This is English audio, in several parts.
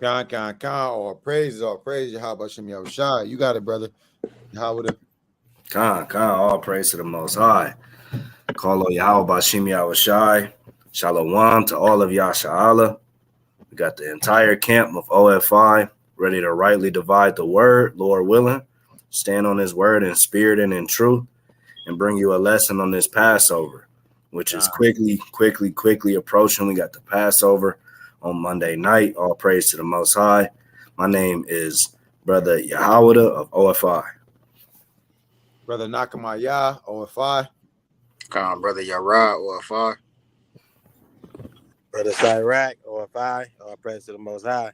All praise, How about Shem Yahushai? You got it, brother. How would it? All praise to the Most High. Call on Yahweh Bashim Yahushai. Shalom to all of Yasha'Allah. We got the entire camp of O.F.I. ready to rightly divide the word, Lord willing. Stand on his word in spirit and in truth, and bring you a lesson on this Passover, which is quickly approaching. We got the Passover on Monday night. All praise to the Most High. My name is Brother Yahweh of O.F.I. Brother Nakamaya, O.F.I. Brother Yara, O.F.I. Brother Cyrac, O.F.I. All praise to the Most High.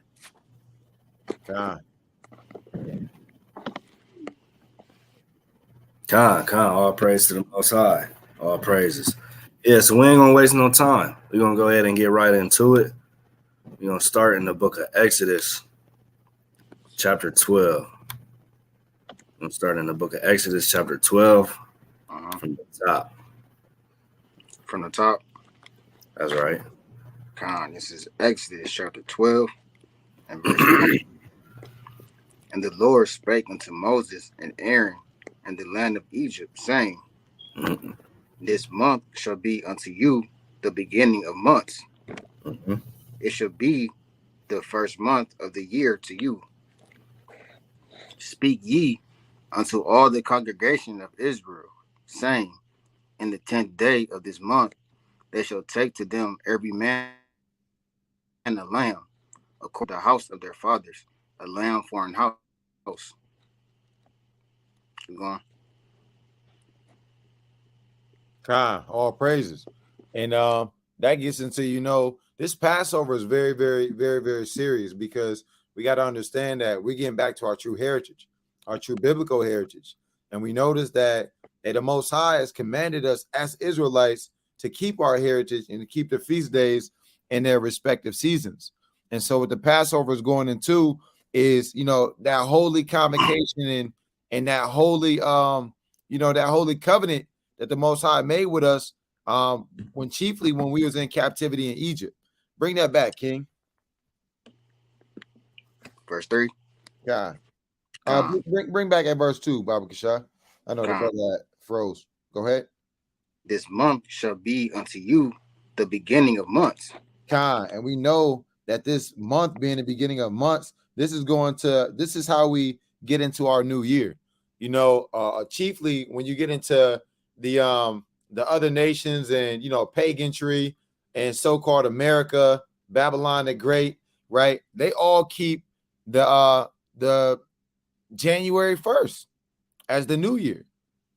All praise to the Most High. All praises. Yeah, so we ain't going to waste no time. We're going to go ahead and get right into it. We're going to start in the book of Exodus, chapter 12. I'm going to start in the book of Exodus, chapter 12, from the top. From the top? That's right. This is Exodus, chapter 12, and verse 1. And the Lord spake unto Moses and Aaron in the land of Egypt, saying, This month shall be unto you the beginning of months. It shall be the first month of the year to you. Speak ye unto all the congregation of Israel, saying, In the 10th day of this month they shall take to them every man a lamb, according to the house of their fathers, a lamb for an house. Keep going. All praises. And that gets into, this Passover is very, very, very, very serious, because we got to understand that we're getting back to our true heritage, our true biblical heritage. And we notice that the Most High has commanded us as Israelites to keep our heritage and to keep the feast days in their respective seasons. And so what the Passover is going into is, that holy convocation and that holy, that holy covenant that the Most High made with us when we was in captivity in Egypt. Bring that back, King. Verse 3. God. Bring back at verse 2, Baba Kashah. I know the brother froze. Go ahead. This month shall be unto you the beginning of months. And we know that this month being the beginning of months, this is how we get into our new year. Chiefly when you get into the other nations and paganry and so-called America, Babylon the Great, right? They all keep the January 1st as the new year.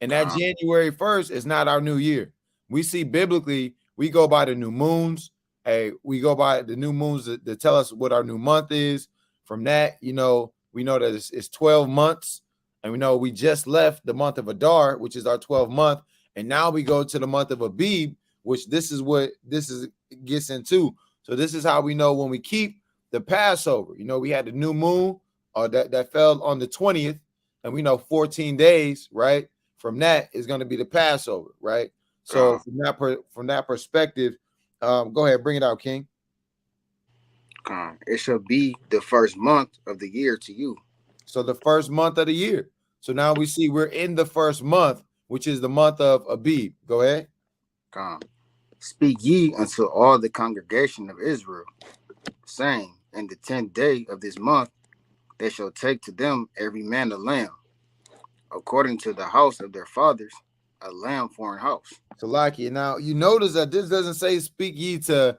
And that January 1st is not our new year. We see biblically, we go by the new moons. We go by the new moons that tell us what our new month is. From that, we know that it's 12 months. And we know we just left the month of Adar, which is our 12th month. And now we go to the month of Abib, which this is what gets into. So this is how we know when we keep the Passover. We had the new moon that fell on the 20th, and we know 14 days, right? From that is going to be the Passover, right? So from that perspective, go ahead, bring it out, King. It shall be the first month of the year to you. So the first month of the year. So now we see we're in the first month, which is the month of Abib. Go ahead. Speak ye unto all the congregation of Israel, saying, In the 10th day of this month they shall take to them every man a lamb, according to the house of their fathers, a lamb for an house. So, Laki, now you notice that this doesn't say speak ye to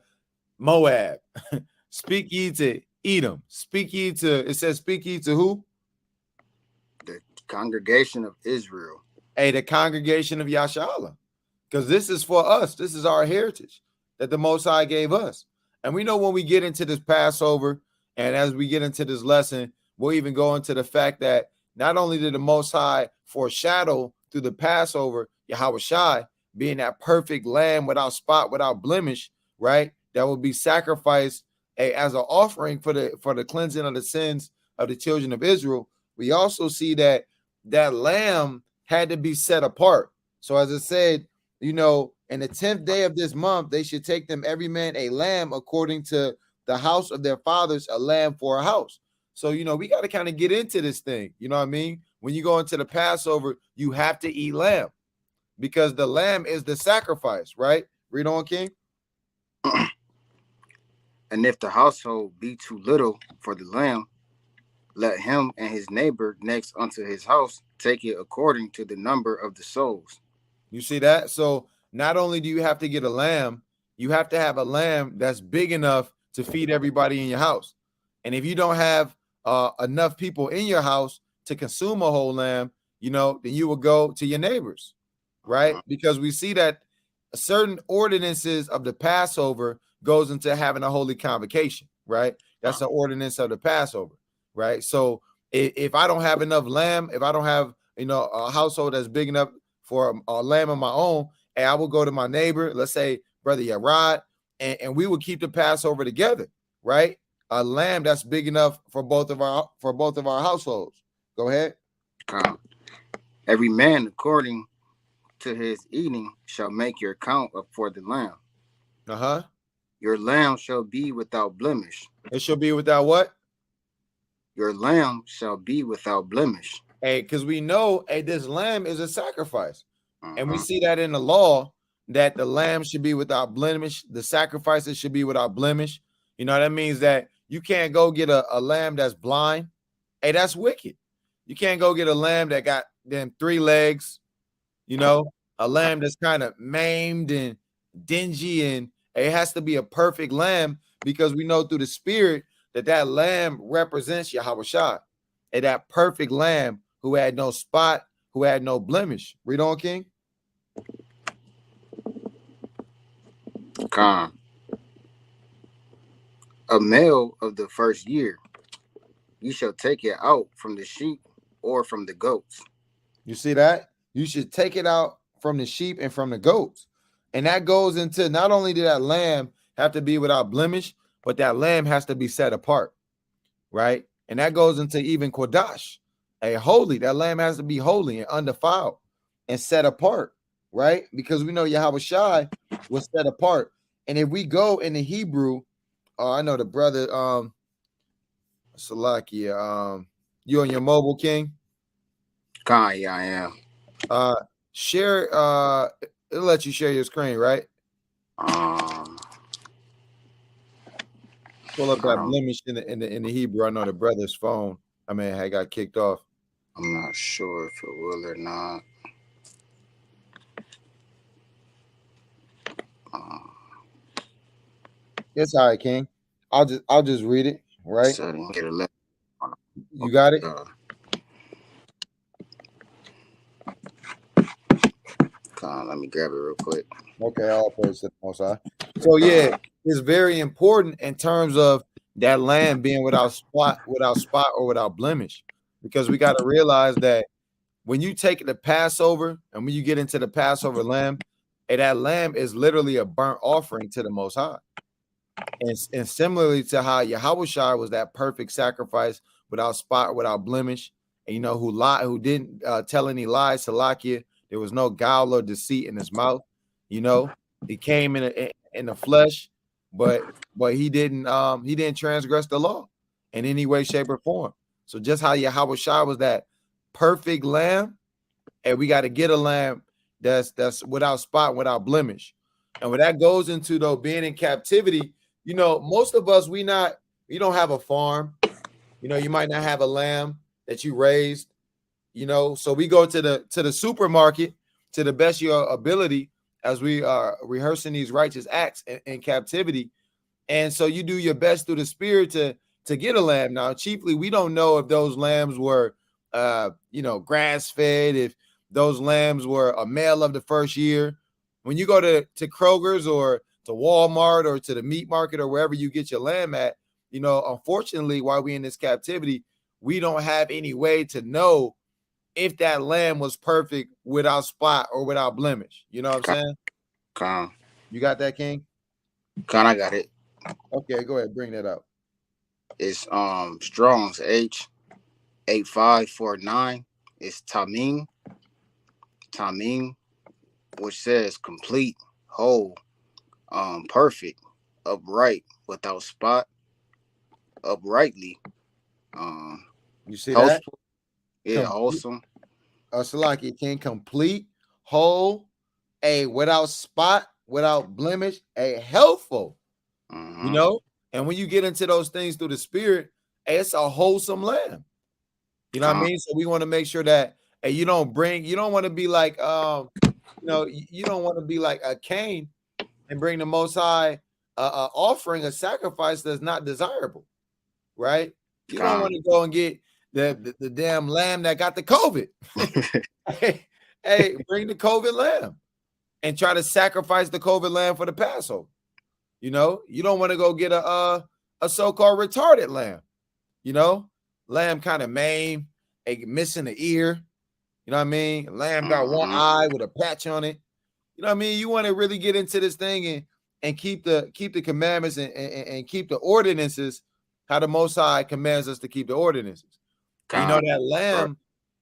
Moab, speak ye to Edom, it says speak ye to who? The congregation of Israel. The congregation of Yasha'Allah. Because this is for us. This is our heritage that the Most High gave us. And we know when we get into this Passover, and as we get into this lesson, we'll even go into the fact that not only did the Most High foreshadow through the Passover, Yahweh Shai, being that perfect lamb without spot, without blemish, right? That will be sacrificed as an offering for the cleansing of the sins of the children of Israel. We also see that lamb had to be set apart. So as I said, in the 10th day of this month, they should take them every man a lamb according to the house of their fathers a lamb for a house. So, we got to kind of get into this thing. You know what I mean? When you go into the Passover, you have to eat lamb because the lamb is the sacrifice, right? Read on, King. And if the household be too little for the lamb, let him and his neighbor next unto his house take it according to the number of the souls. You see that? So not only do you have to get a lamb, you have to have a lamb that's big enough to feed everybody in your house. And if you don't have enough people in your house to consume a whole lamb, then you will go to your neighbors, right? Because we see that certain ordinances of the Passover goes into having a holy convocation, right? That's an ordinance of the Passover, right? So if I don't have enough lamb, if I don't have, a household that's big enough for a lamb of my own, and I will go to my neighbor, let's say Brother Yarad, and we will keep the Passover together, right? A lamb that's big enough for both of our households. Go ahead. Every man according to his eating shall make your count up for the lamb. Your lamb shall be without blemish. It shall be without what? Your lamb shall be without blemish. Hey, because we know, this lamb is a sacrifice. And we see that in the law that the lamb should be without blemish. The sacrifices should be without blemish. That means that you can't go get a lamb that's blind. Hey, that's wicked. You can't go get a lamb that got them 3 legs, a lamb that's kind of maimed and dingy. And it has to be a perfect lamb because we know through the spirit that lamb represents Yahushua. And that perfect lamb who had no spot, who had no blemish. Read on, King. A male of the first year, you shall take it out from the sheep or from the goats. You see that? You should take it out from the sheep and from the goats. And that goes into not only did that lamb have to be without blemish, but that lamb has to be set apart, right? And that goes into even Kodash, holy. That lamb has to be holy and undefiled and set apart, right? Because we know Yahushua was set apart. And if we go in the Hebrew, I know the brother, Salakia, you on your mobile, King? Yeah, I am. Share, it'll let you share your screen, right? Pull up that blemish in the Hebrew. I know the brother's phone. I got kicked off. I'm not sure if it will or not. It's all right, King. I'll just read it, right? You got it? Let me grab it real quick. Okay, all praise to the Most High. So yeah, it's very important in terms of that lamb being without spot, or without blemish, because we got to realize that when you take the Passover and when you get into the Passover lamb, that lamb is literally a burnt offering to the Most High. And similarly to how Yahushua was that perfect sacrifice without spot, without blemish, and who didn't tell any lies, Salakia. There was no guile or deceit in his mouth. He came in the flesh, but he didn't transgress the law in any way, shape, or form. So just how Yahushua was that perfect lamb, and we got to get a lamb that's without spot, without blemish. And when that goes into though being in captivity, most of us we don't have a farm. You might not have a lamb that you raised. So we go to the supermarket to the best of your ability as we are rehearsing these righteous acts in captivity. And so you do your best through the spirit to get a lamb. Now, chiefly, we don't know if those lambs were, grass fed, if those lambs were a male of the first year. When you go to Kroger's or to Walmart or to the meat market or wherever you get your lamb at, unfortunately, while we're in this captivity, we don't have any way to know if that lamb was perfect without spot or without blemish. You know what I'm saying? You got that, King? I got it. Okay, go ahead, bring that up. It's Strong's H8549. It's Tamim, which says complete, whole, perfect, upright, without spot, uprightly. You see Healthful, that? yeah, Complete, awesome. Salaki King, complete, whole, without spot, without blemish, healthful. You know, and when you get into those things through the spirit, it's a wholesome lamb. You know what I mean? So we want to make sure that you don't want to be like you don't want to be like a Cain and bring the Most High offering, a sacrifice that's not desirable, right? You don't want to go and get the damn lamb that got the COVID. hey, bring the COVID lamb and try to sacrifice the COVID lamb for the Passover. You know, you don't want to go get a so-called retarded lamb. You know, lamb kind of maimed, missing an ear. You know what I mean? Lamb got one eye with a patch on it. You know what I mean? You want to really get into this thing and keep the commandments and keep the ordinances how the Most High commands us to keep the ordinances. And you know that lamb,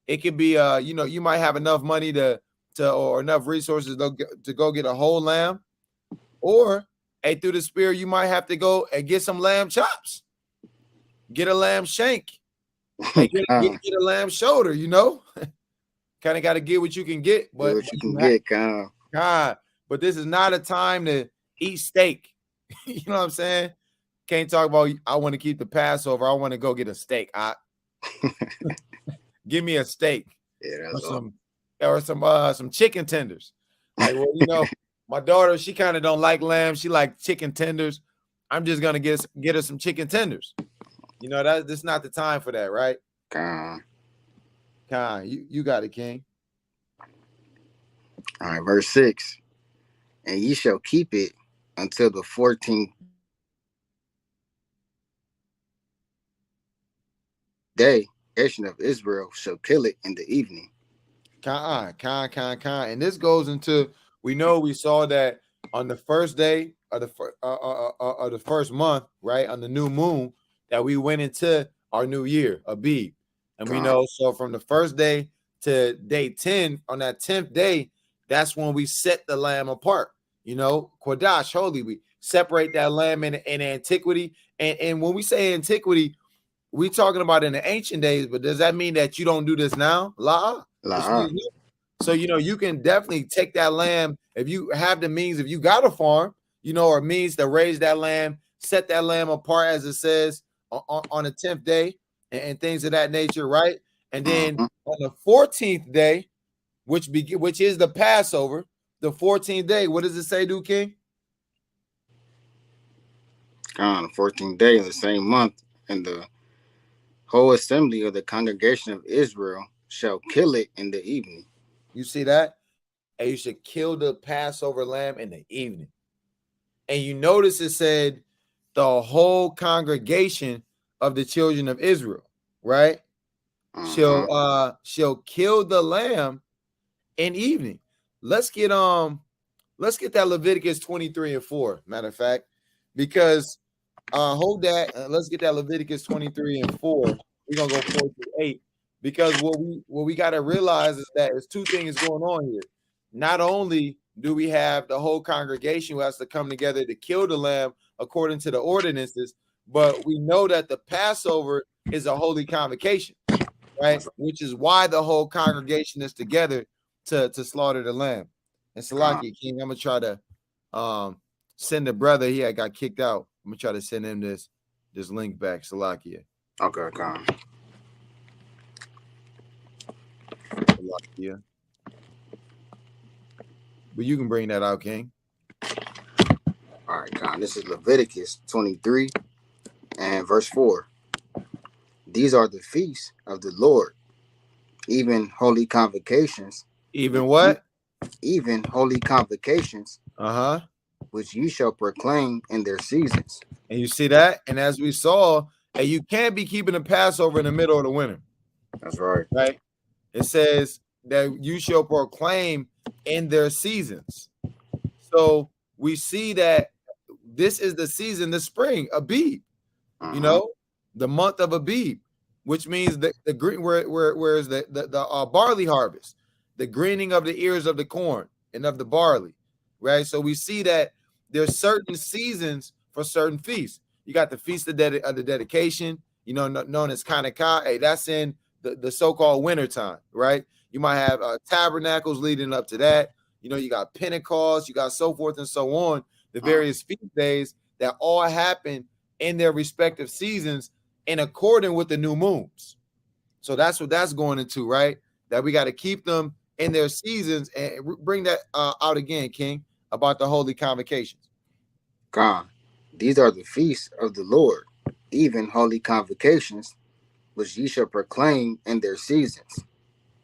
it could be you might have enough money to or enough resources to go get a whole lamb, or through the spirit you might have to go and get some lamb chops, get a lamb shank, get a lamb shoulder. You know, kind of got to get what you can get, but God. But this is not a time to eat steak. You know what I'm saying? Can't talk about I want to keep the Passover. I want to go get a steak. Give me a steak, or some chicken tenders. Like, well, you know, my daughter, she kind of don't like lamb. She like chicken tenders. I'm just gonna get her some chicken tenders. You know, that's not the time for that, right? You got it, King. All right, verse 6. And ye shall keep it until the 14th day. Nation of Israel shall kill it in the evening. And this goes into, we saw that on the first day of the first month, right, on the new moon, that we went into our new year, Abib. And we know, so from the first day to day 10, on that 10th day, that's when we set the lamb apart. You know, Kodash, holy, we separate that lamb in antiquity. And when we say antiquity, we talking about in the ancient days, but does that mean that you don't do this now? So, you know, you can definitely take that lamb if you have the means, if you got a farm, you know, or means to raise that lamb, set that lamb apart, as it says, on the 10th day and things of that nature, right? And then on the 14th day, which is the Passover, the 14th day, what does it say, do King? On the 14th day of the same month, and the whole assembly of the congregation of Israel shall kill it in the evening. You see that? And you should kill the Passover lamb in the evening. And you notice it said the whole congregation of the children of Israel, right? Shall kill the lamb in evening. Let's get that Leviticus 23:4, matter of fact, because hold that. Let's get that Leviticus 23:4. We're gonna go 4-8, because what we got to realize is that there's two things going on here. Not only do we have the whole congregation who has to come together to kill the lamb according to the ordinances, but we know that the Passover is a holy convocation, right? Which is why the whole congregation is together to slaughter the lamb. And Salaki King, I'm gonna try to send the brother. He had got kicked out. I'm gonna try to send him this link back. Salakia. Okay, Salakia. But you can bring that out, King. All right, Con. This is Leviticus 23 and verse 4. These are the feasts of the Lord, even holy convocations. Even what? Even holy convocations. Which you shall proclaim in their seasons. And you see that? And as we saw, you can't be keeping the Passover in the middle of the winter. That's right. Right? It says that you shall proclaim in their seasons. So we see that this is the season, the spring, Abib. You know, the month of Abib, which means the green, where is the barley harvest, the greening of the ears of the corn and of the barley, right? So we see that there's certain seasons for certain feasts. You got the Feast of the Dedication, known as Hanukkah. Hey, that's in the so-called winter time, right? You might have tabernacles leading up to that. You got Pentecost, you got so forth and so on, the various feast days that all happen in their respective seasons in accordance with the new moons. So that's what that's going into, right? That we got to keep them in their seasons and bring that out again, King, about the holy convocations. God, these are the feasts of the Lord, even holy convocations, which ye shall proclaim in their seasons.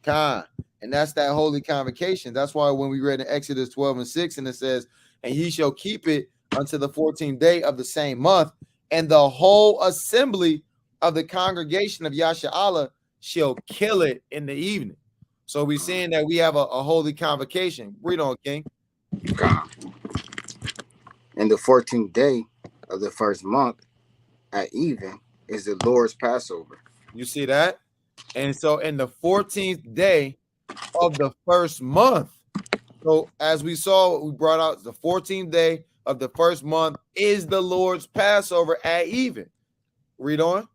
God, and that's that holy convocation. That's why when we read in Exodus 12:6, and it says, and ye shall keep it unto the 14th day of the same month, and the whole assembly of the congregation of Yasha'Allah shall kill it in the evening. So we're seeing that we have a holy convocation. Read on, King. God. And the 14th day of the first month at even is the Lord's Passover. You see that? And so in the 14th day of the first month, so as we saw, we brought out the 14th day of the first month is the Lord's Passover at even. Read on.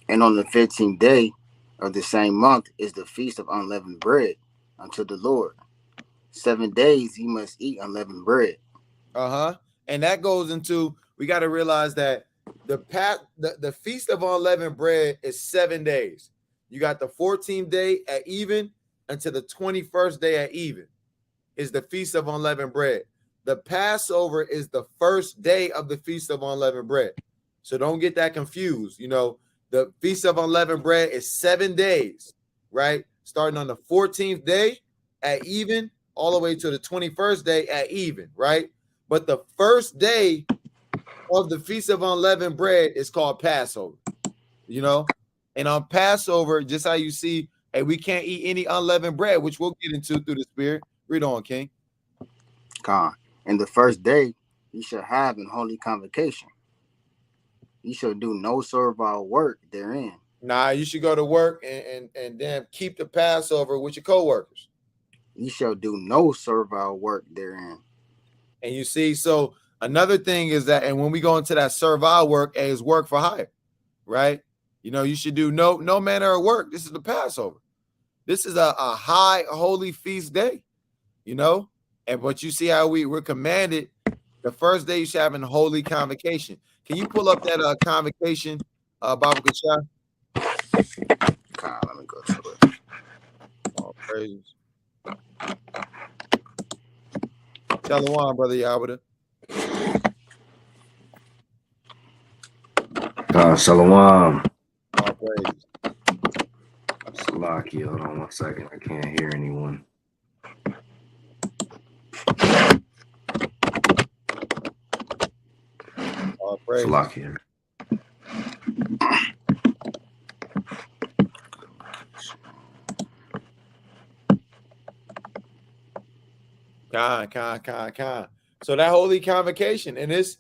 And on the 15th day of the same month is the feast of unleavened bread unto the Lord. 7 days ye must eat unleavened bread. And that goes into, we got to realize that the feast of unleavened bread is 7 days. You got the 14th day at even until the 21st day at even is the feast of unleavened bread. The Passover is the first day of the feast of unleavened bread. So don't get that confused. The feast of unleavened bread is 7 days, right? Starting on the 14th day at even all the way to the 21st day at even, right? But the first day of the Feast of Unleavened Bread is called Passover, And on Passover, just how you see, hey, we can't eat any unleavened bread, which we'll get into through the Spirit. Read on, King. God. And the first day ye shall have an holy convocation. Ye shall do no servile work therein. Nah, you should go to work and then keep the Passover with your co-workers. Ye shall do no servile work therein. And you see, so another thing is that, and when we go into that servile work, is work for hire, right? You should do no manner of work. This is the Passover. This is a high holy feast day, but you see how we're commanded the first day you should have a holy convocation. Can you pull up that convocation, Baba Kashah? God, let me go to it. All praise. Shalom, brother Yahweh. Shalom. All praise. Salaki, hold on 1 second. I can't hear anyone. All praise. Salaki. Con. So that holy convocation, and it's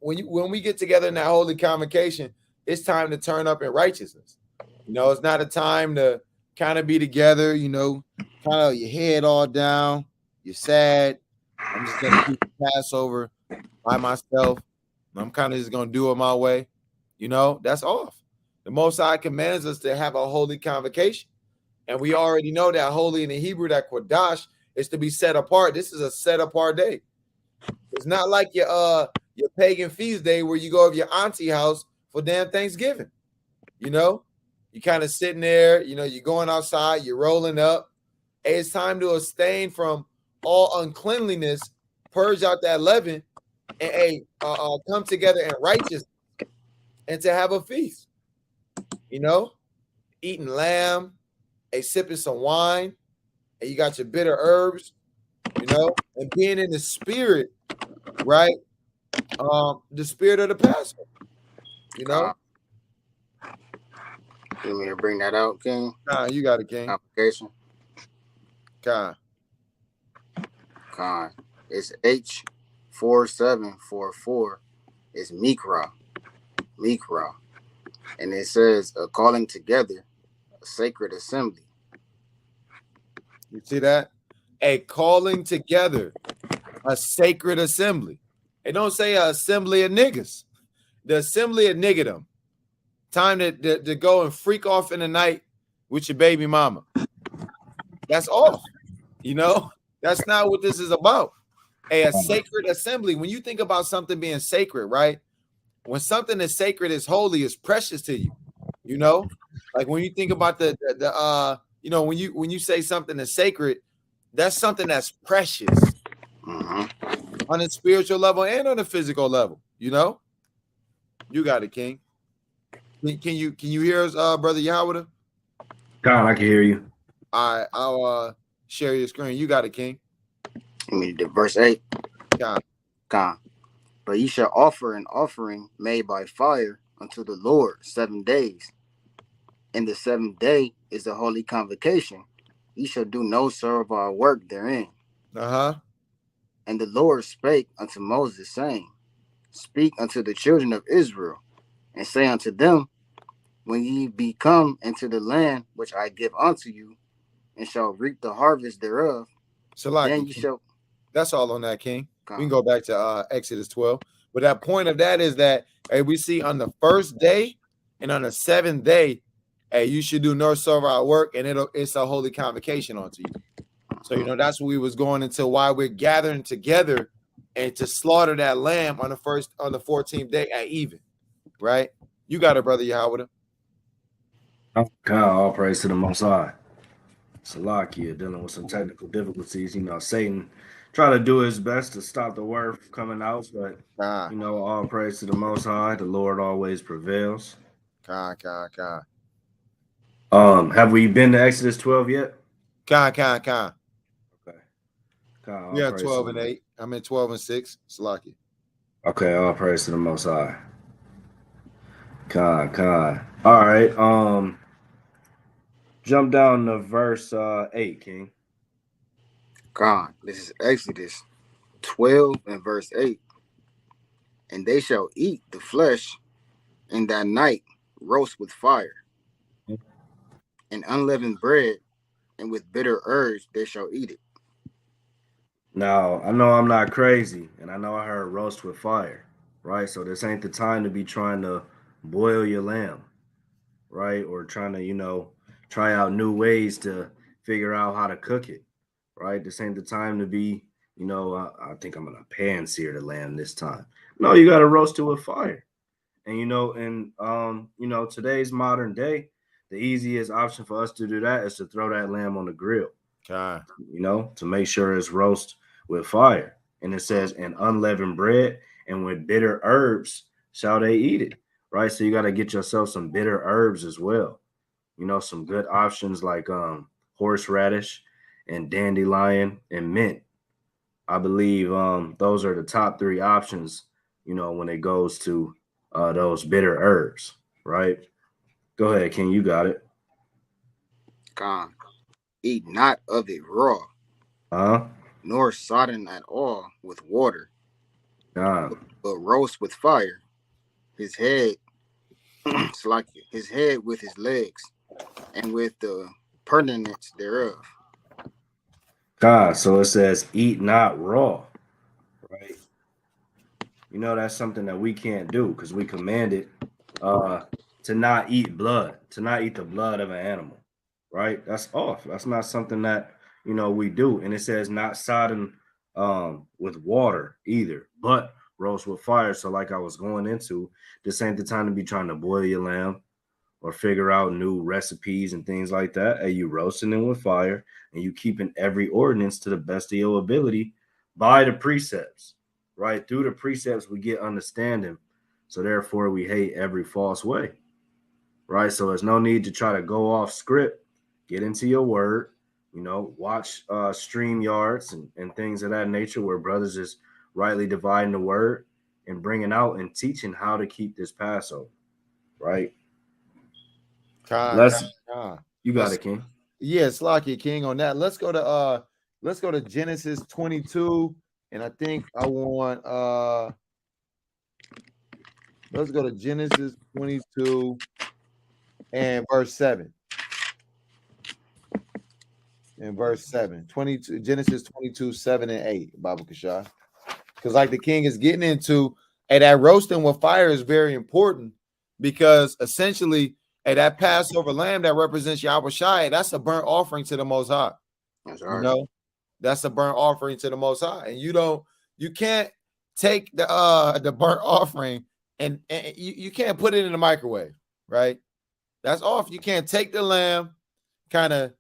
when we get together in that holy convocation, it's time to turn up in righteousness. It's not a time to kind of be together, kind of your head all down, you're sad. I'm just gonna keep the Passover by myself. I'm kind of just gonna do it my way. That's off. The Most High commands us to have a holy convocation, and we already know that holy in the Hebrew, that Kodash, is to be set apart. This is a set apart day. It's not like your pagan feast day where you go to your auntie house for damn Thanksgiving. You kind of sitting there, you're going outside, you're rolling up. Hey, it's time to abstain from all uncleanliness, purge out that leaven, and come together in righteousness and to have a feast. Eating lamb, sipping some wine, and you got your bitter herbs, and being in the spirit, right? The spirit of the Passover, You want me to bring that out, King? Nah, you got it, King. Application. Con. It's H4744. It's Mikra. And it says calling together a sacred assembly. You see that? A calling together a sacred assembly. It don't say assembly of niggas. The assembly of niggerdom. Time to go and freak off in the night with your baby mama. That's off. You know, that's not what this is about. A sacred assembly. When you think about something being sacred, right? When something is sacred, is holy, is precious to you. You know, like when you think about the you know, when you say something is sacred, that's something that's precious on a spiritual level and on a physical level. You know, you got it, King. Can you hear us, brother Yahweh? God, I can hear you. I'll share your screen. You got it, King. I mean, the verse 8. God. God. But ye shall offer an offering made by fire unto the Lord 7 days. And the 7th day is the holy convocation. Ye shall do no servile work therein. Uh-huh. And the Lord spake unto Moses, saying, Speak unto the children of Israel, and say unto them, When ye be come into the land which I give unto you, and shall reap the harvest thereof, then ye shall. That's all on that, King. God. We can go back to Exodus 12. But that point of that is that, hey, we see on the first day and on the 7th day, hey, you should do no servile work, and it's a holy convocation unto you. So, you know, that's what we was going into, why we're gathering together and to slaughter that lamb on the 14th day at even, right? You got it, brother Yahweh. God, all praise to the Most High. Salakia dealing with some technical difficulties. You know, Satan trying to do his best to stop the word from coming out, but you know, all praise to the Most High. The Lord always prevails. God. Have we been to Exodus 12 yet? God. Okay. God, We have 12 and 8. I'm in 12 and 6. Salakia. Okay, all praise to the Most High. God. All right. Jump down to verse 8, King. God. This is Exodus 12 and verse 8. And they shall eat the flesh in that night, roast with fire, and unleavened bread, and with bitter herbs they shall eat it. Now, I know I'm not crazy, and I know I heard roast with fire, right? So this ain't the time to be trying to boil your lamb, right? Or trying to, you know, try out new ways to figure out how to cook it, right? This ain't the time to be, you know, I think I'm gonna pan sear the lamb this time. No, you gotta roast it with fire. And you know, today's modern day, the easiest option for us to do that is to throw that lamb on the grill. God. You know, to make sure it's roast with fire. And it says, and unleavened bread and with bitter herbs shall they eat it. Right. So you got to get yourself some bitter herbs as well. You know, some good options like horseradish and dandelion and mint. I believe those are the top 3 options, you know, when it goes to those bitter herbs. Right. Go ahead, King. You got it. God. Eat not of it raw, nor sodden at all with water, God. but roast with fire, his head, it's like his head with his legs, and with the purtenance thereof. God. So it says, eat not raw. Right. You know, that's something that we can't do because we commanded to not eat blood, to not eat the blood of an animal. Right. That's off. That's not something that, you know, we do. And it says not sodden with water either, but roast with fire. So, like I was going into, this ain't the time to be trying to boil your lamb or figure out new recipes and things like that. Hey, you roasting them with fire and you keeping every ordinance to the best of your ability by the precepts, right? Through the precepts, we get understanding. So therefore, we hate every false way, right? So there's no need to try to go off script, get into your word, you know, watch stream yards and things of that nature where brothers is rightly dividing the word and bringing out and teaching how to keep this Passover, right? You got it, King. Yes, Slocky King on that. Let's go to Genesis 22. And I think I want let's go to Genesis 22 and verse 7. And verse 7. 22 Genesis 22, 7 and 8, Baba Kashah. Because like the king is getting into, and that roasting with fire is very important because essentially, that Passover lamb that represents Yahweh Shai, that's a burnt offering to the Most High. That's You right. know, that's a burnt offering to the Most High, and you can't take the burnt offering and you can't put it in the microwave, right? That's off. You can't take the lamb, kind of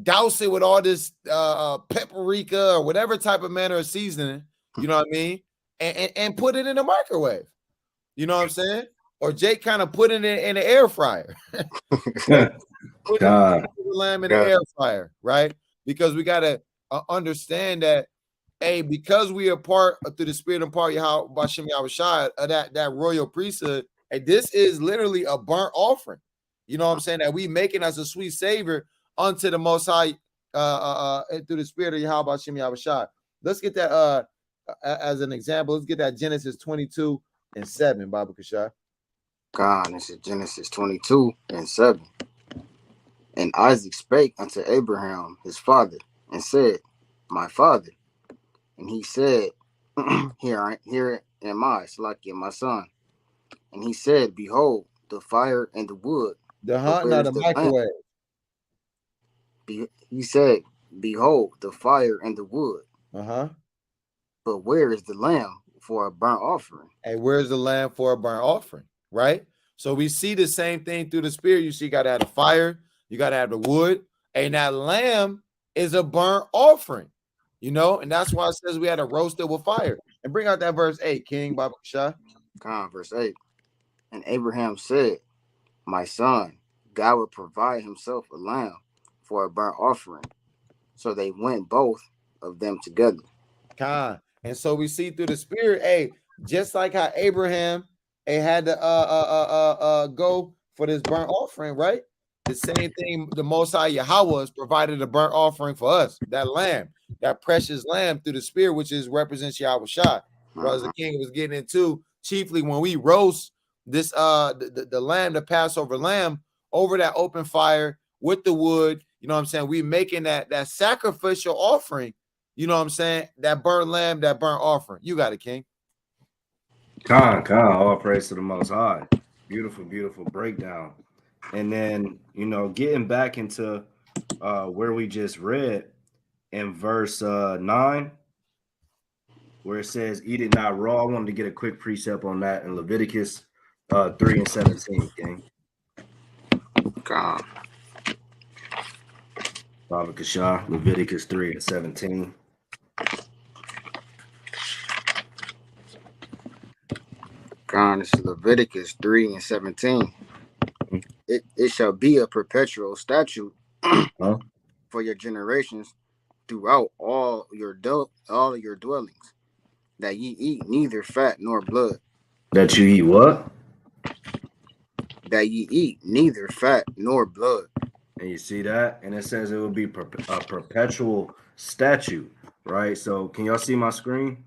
douse it with all this paprika or whatever type of manner of seasoning, you know what I mean, and put it in the microwave. You know what I'm saying? Or Jake kind of put it in the air fryer. Put God. the lamb in the air fryer, right? Because we gotta understand that, because we are part through the spirit and part of Bashem Yahushua, that royal priesthood, and this is literally a burnt offering. You know what I'm saying? That we making as a sweet savor unto the Most High through the spirit of Yahweh Bashem Yahushua. Let's get that as an example. Let's get that Genesis 22:7, Baba Kashai. God, this is Genesis 22:7. And Isaac spake unto Abraham his father, and said, My father. And he said, Here am I, Salakia, my son. And he said, Behold, the fire and the wood. The hunt, not the microwave. He said, Behold, the fire and the wood. But where is the lamb for a burnt offering? Hey, where's the lamb for a burnt offering? Right? So we see the same thing through the spirit. You see, you got to have the fire, you got to have the wood, and that lamb is a burnt offering, and that's why it says we had to roast it with fire. And bring out that verse 8, King Baba Shah. Verse 8. And Abraham said, My son, God will provide himself a lamb for a burnt offering. So they went both of them together. And so we see through the spirit, just like how Abraham had to go for this burnt offering, right? The same thing, the Most High Yahweh has provided a burnt offering for us, that lamb, that precious lamb through the spirit, which represents Yahweh Shai. Brothers, the king was getting into, chiefly when we roast this the lamb, the Passover lamb, over that open fire with the wood, you know what I'm saying? We making that sacrificial offering, you know what I'm saying? That burnt lamb, that burnt offering. You got it, King. All praise to the Most High. Beautiful, beautiful breakdown. And then, getting back into where we just read in verse 9, where it says, Eat it not raw. I wanted to get a quick precept on that in Leviticus 3:17, King. God. Baba Kashah, Leviticus 3:17. God, this is Leviticus 3:17. It shall be a perpetual statute for your generations throughout all your dwellings, that ye eat neither fat nor blood. That you eat what? That ye eat neither fat nor blood. And you see that? And it says it will be a perpetual statute, right? So can y'all see my screen?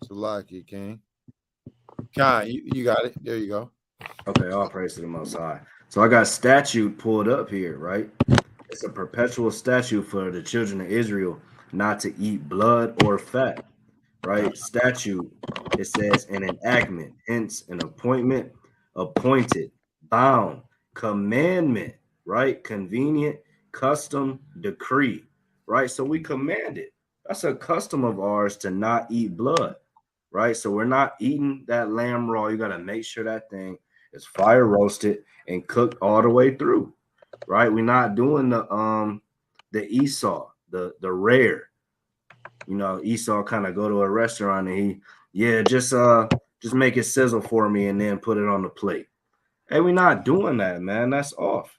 Salaki, King. Khan, you got it. There you go. Okay, all praise to the Most High. So I got statute pulled up here, right? It's a perpetual statute for the children of Israel not to eat blood or fat, right? Statute, it says an enactment, hence an appointment, appointed, bound, commandment, right? Convenient, custom, decree, right? So we command it. That's a custom of ours to not eat blood, right? So we're not eating that lamb raw. You got to make sure that thing is fire roasted and cooked all the way through, right? We're not doing the Esau, the rare. Esau kind of go to a restaurant and just make it sizzle for me and then put it on the plate. Hey, we're not doing that, man. That's off.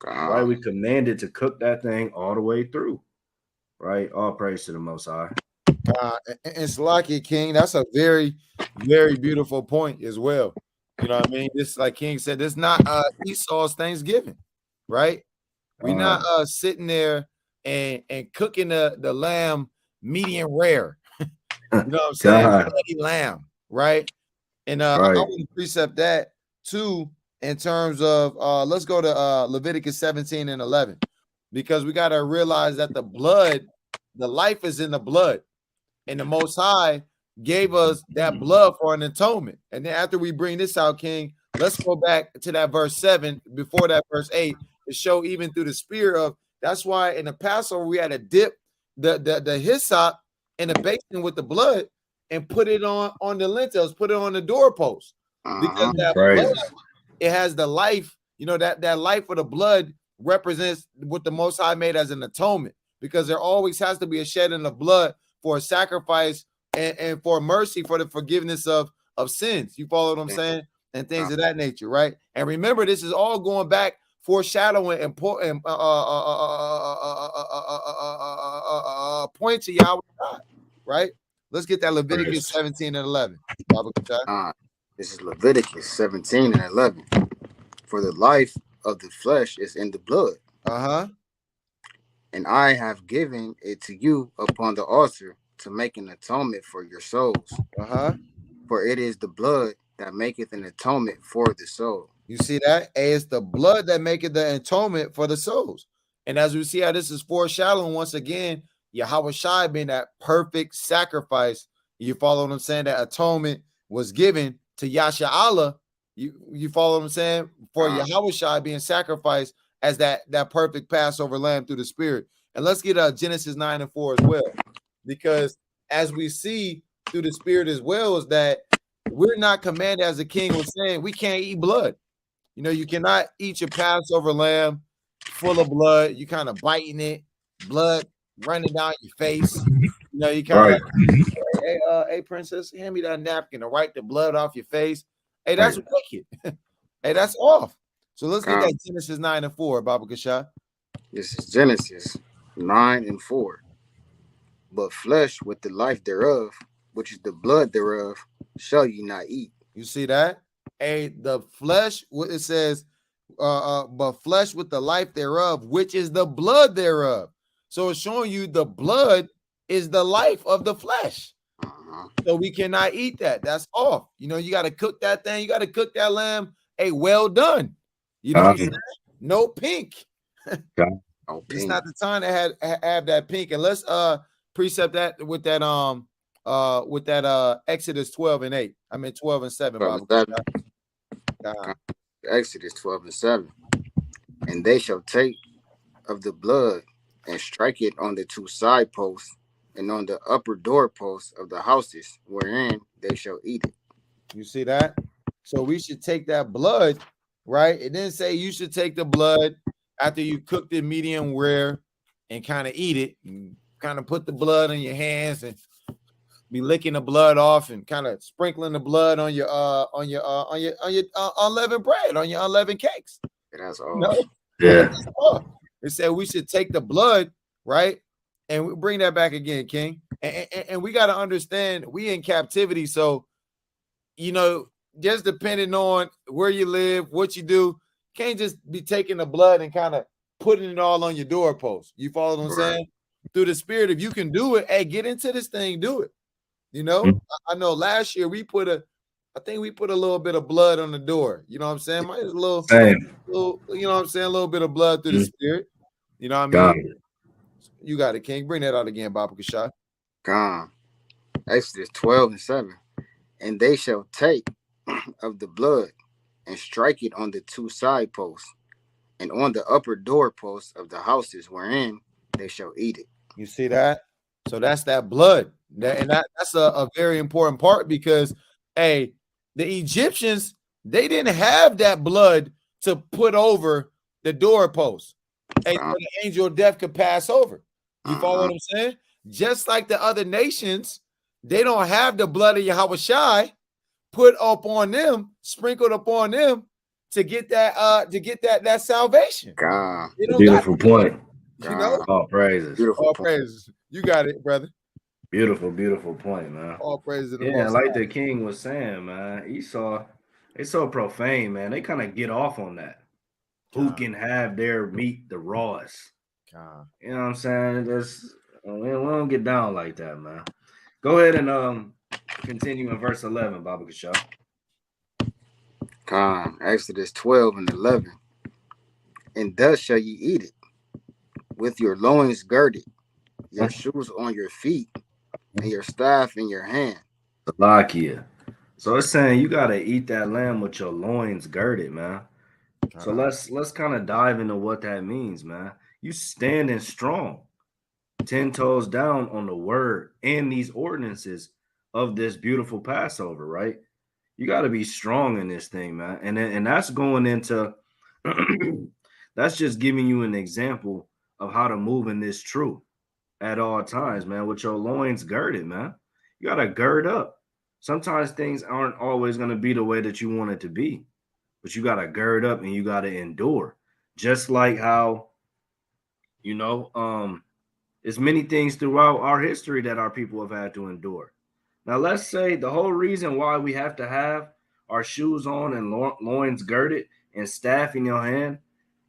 Right? We commanded to cook that thing all the way through. Right? All praise to the Most High. And Salaki, King, that's a very, very beautiful point as well. You know what I mean? This, like King said, this not Esau's Thanksgiving, right? We're not sitting there and cooking the lamb medium rare. You know what I'm saying? Fatty lamb, right? And I want to precept that too in terms of let's go to Leviticus 17:11, because we got to realize that the blood, the life is in the blood. and the Most High gave us that blood for an atonement. And then after we bring this out, King, let's go back to that verse 7 before that verse 8 to show even through the spirit of that's why in the Passover we had to dip the hyssop in the basin with the blood and put it on the lintels, put it on the doorpost because that blood, it has the life. You know that life of the blood represents what the Most High made as an atonement, because there always has to be a shedding of blood for a sacrifice and for mercy, for the forgiveness of sins. You follow what I'm saying? And things of that nature, right? And remember, this is all going back, foreshadowing and point to Yahweh God, right? Let's get that Leviticus 17 and 11. This is Leviticus 17 and 11. For the life of the flesh is in the blood. And I have given it to you upon the altar to make an atonement for your souls. For it is the blood that maketh an atonement for the soul. You see that? It's the blood that maketh the atonement for the souls. And as we see how this is foreshadowing once again, Yahweh Shai being that perfect sacrifice. You follow what I'm saying? That atonement was given to Yasha Allah. You follow what I'm saying? For Yahweh Shai being sacrificed as that perfect Passover lamb through the Spirit. And let's get Genesis 9 and 4 as well. Because as we see through the Spirit as well, is that we're not commanded, as the king was saying, we can't eat blood. You know, you cannot eat your Passover lamb full of blood. You kind of biting it, blood running down your face. You know, you kind of like, hey, princess, hand me that napkin to wipe the blood off your face. Hey, that's wicked. Hey, that's off. So let's get that Genesis 9 and 4, Baba Kasha. This is Genesis 9 and 4. But flesh with the life thereof, which is the blood thereof, shall ye not eat. You see that? Hey, the flesh, what it says, but flesh with the life thereof, which is the blood thereof. So it's showing you the blood is the life of the flesh. So we cannot eat that. That's off. You know, you got to cook that thing. You got to cook that lamb. Hey, well done. You know what I'm saying? No pink. It's not the time to have that pink. And let's precept that with that Exodus 12 and 8. I mean 12 and 7. 12 and 7. Exodus 12 and 7. And they shall take of the blood and strike it on the two side posts and on the upper doorposts of the houses wherein they shall eat it. You see that? So we should take that blood, right? It didn't say you should take the blood after you cooked it medium rare and kind of eat it, and kind of put the blood in your hands and be licking the blood off and kind of sprinkling the blood on your unleavened bread, on your unleavened cakes. That's all. No? Yeah. It said we should take the blood, right? And we bring that back again, King. And we got to understand we in captivity. So, you know, just depending on where you live, what you do, can't just be taking the blood and kind of putting it all on your doorpost. You follow what I'm saying? Through the Spirit, if you can do it, hey, get into this thing, do it. You know, I know last year I think we put a little bit of blood on the door. You know what I'm saying? Might as a little, you know what I'm saying? A little bit of blood through the Spirit. You know what I mean? You got it, King. Bring that out again, Baba Kasha. Exodus 12 and 7. And they shall take of the blood and strike it on the two side posts and on the upper doorposts of the houses wherein they shall eat it. You see that? So that's that blood. That's a very important part because, hey, the Egyptians, they didn't have that blood to put over the doorpost. Hey, so the angel of death could pass over. You follow what I'm saying? Just like the other nations, they don't have the blood of Yahweh Shai put up on them, sprinkled upon them to get that salvation. Beautiful point. You know? All praises. All praises. You got it, brother. Beautiful point, man. All praises. Yeah, like the king was saying, man. Esau, they so profane, man. They kind of get off on that. Who can have their meat the rawest? You know what I'm saying? We don't get down like that, man. Go ahead and continue in verse 11, Baba Kasha. Exodus 12 and 11. And thus shall ye eat it, with your loins girded, your shoes on your feet, and your staff in your hand. Salakia. So it's saying you gotta eat that lamb with your loins girded, man. So let's kind of dive into what that means, man. You standing strong, 10 toes down on the word and these ordinances of this beautiful Passover, right? You got to be strong in this thing, man. And that's going into that's just giving you an example of how to move in this truth at all times, man, with your loins girded, man. You got to gird up. Sometimes things aren't always going to be the way that you want it to be, but you got to gird up and you got to endure. Just like how, you know, there's many things throughout our history that our people have had to endure. Now, let's say the whole reason why we have to have our shoes on and loins girded and staff in your hand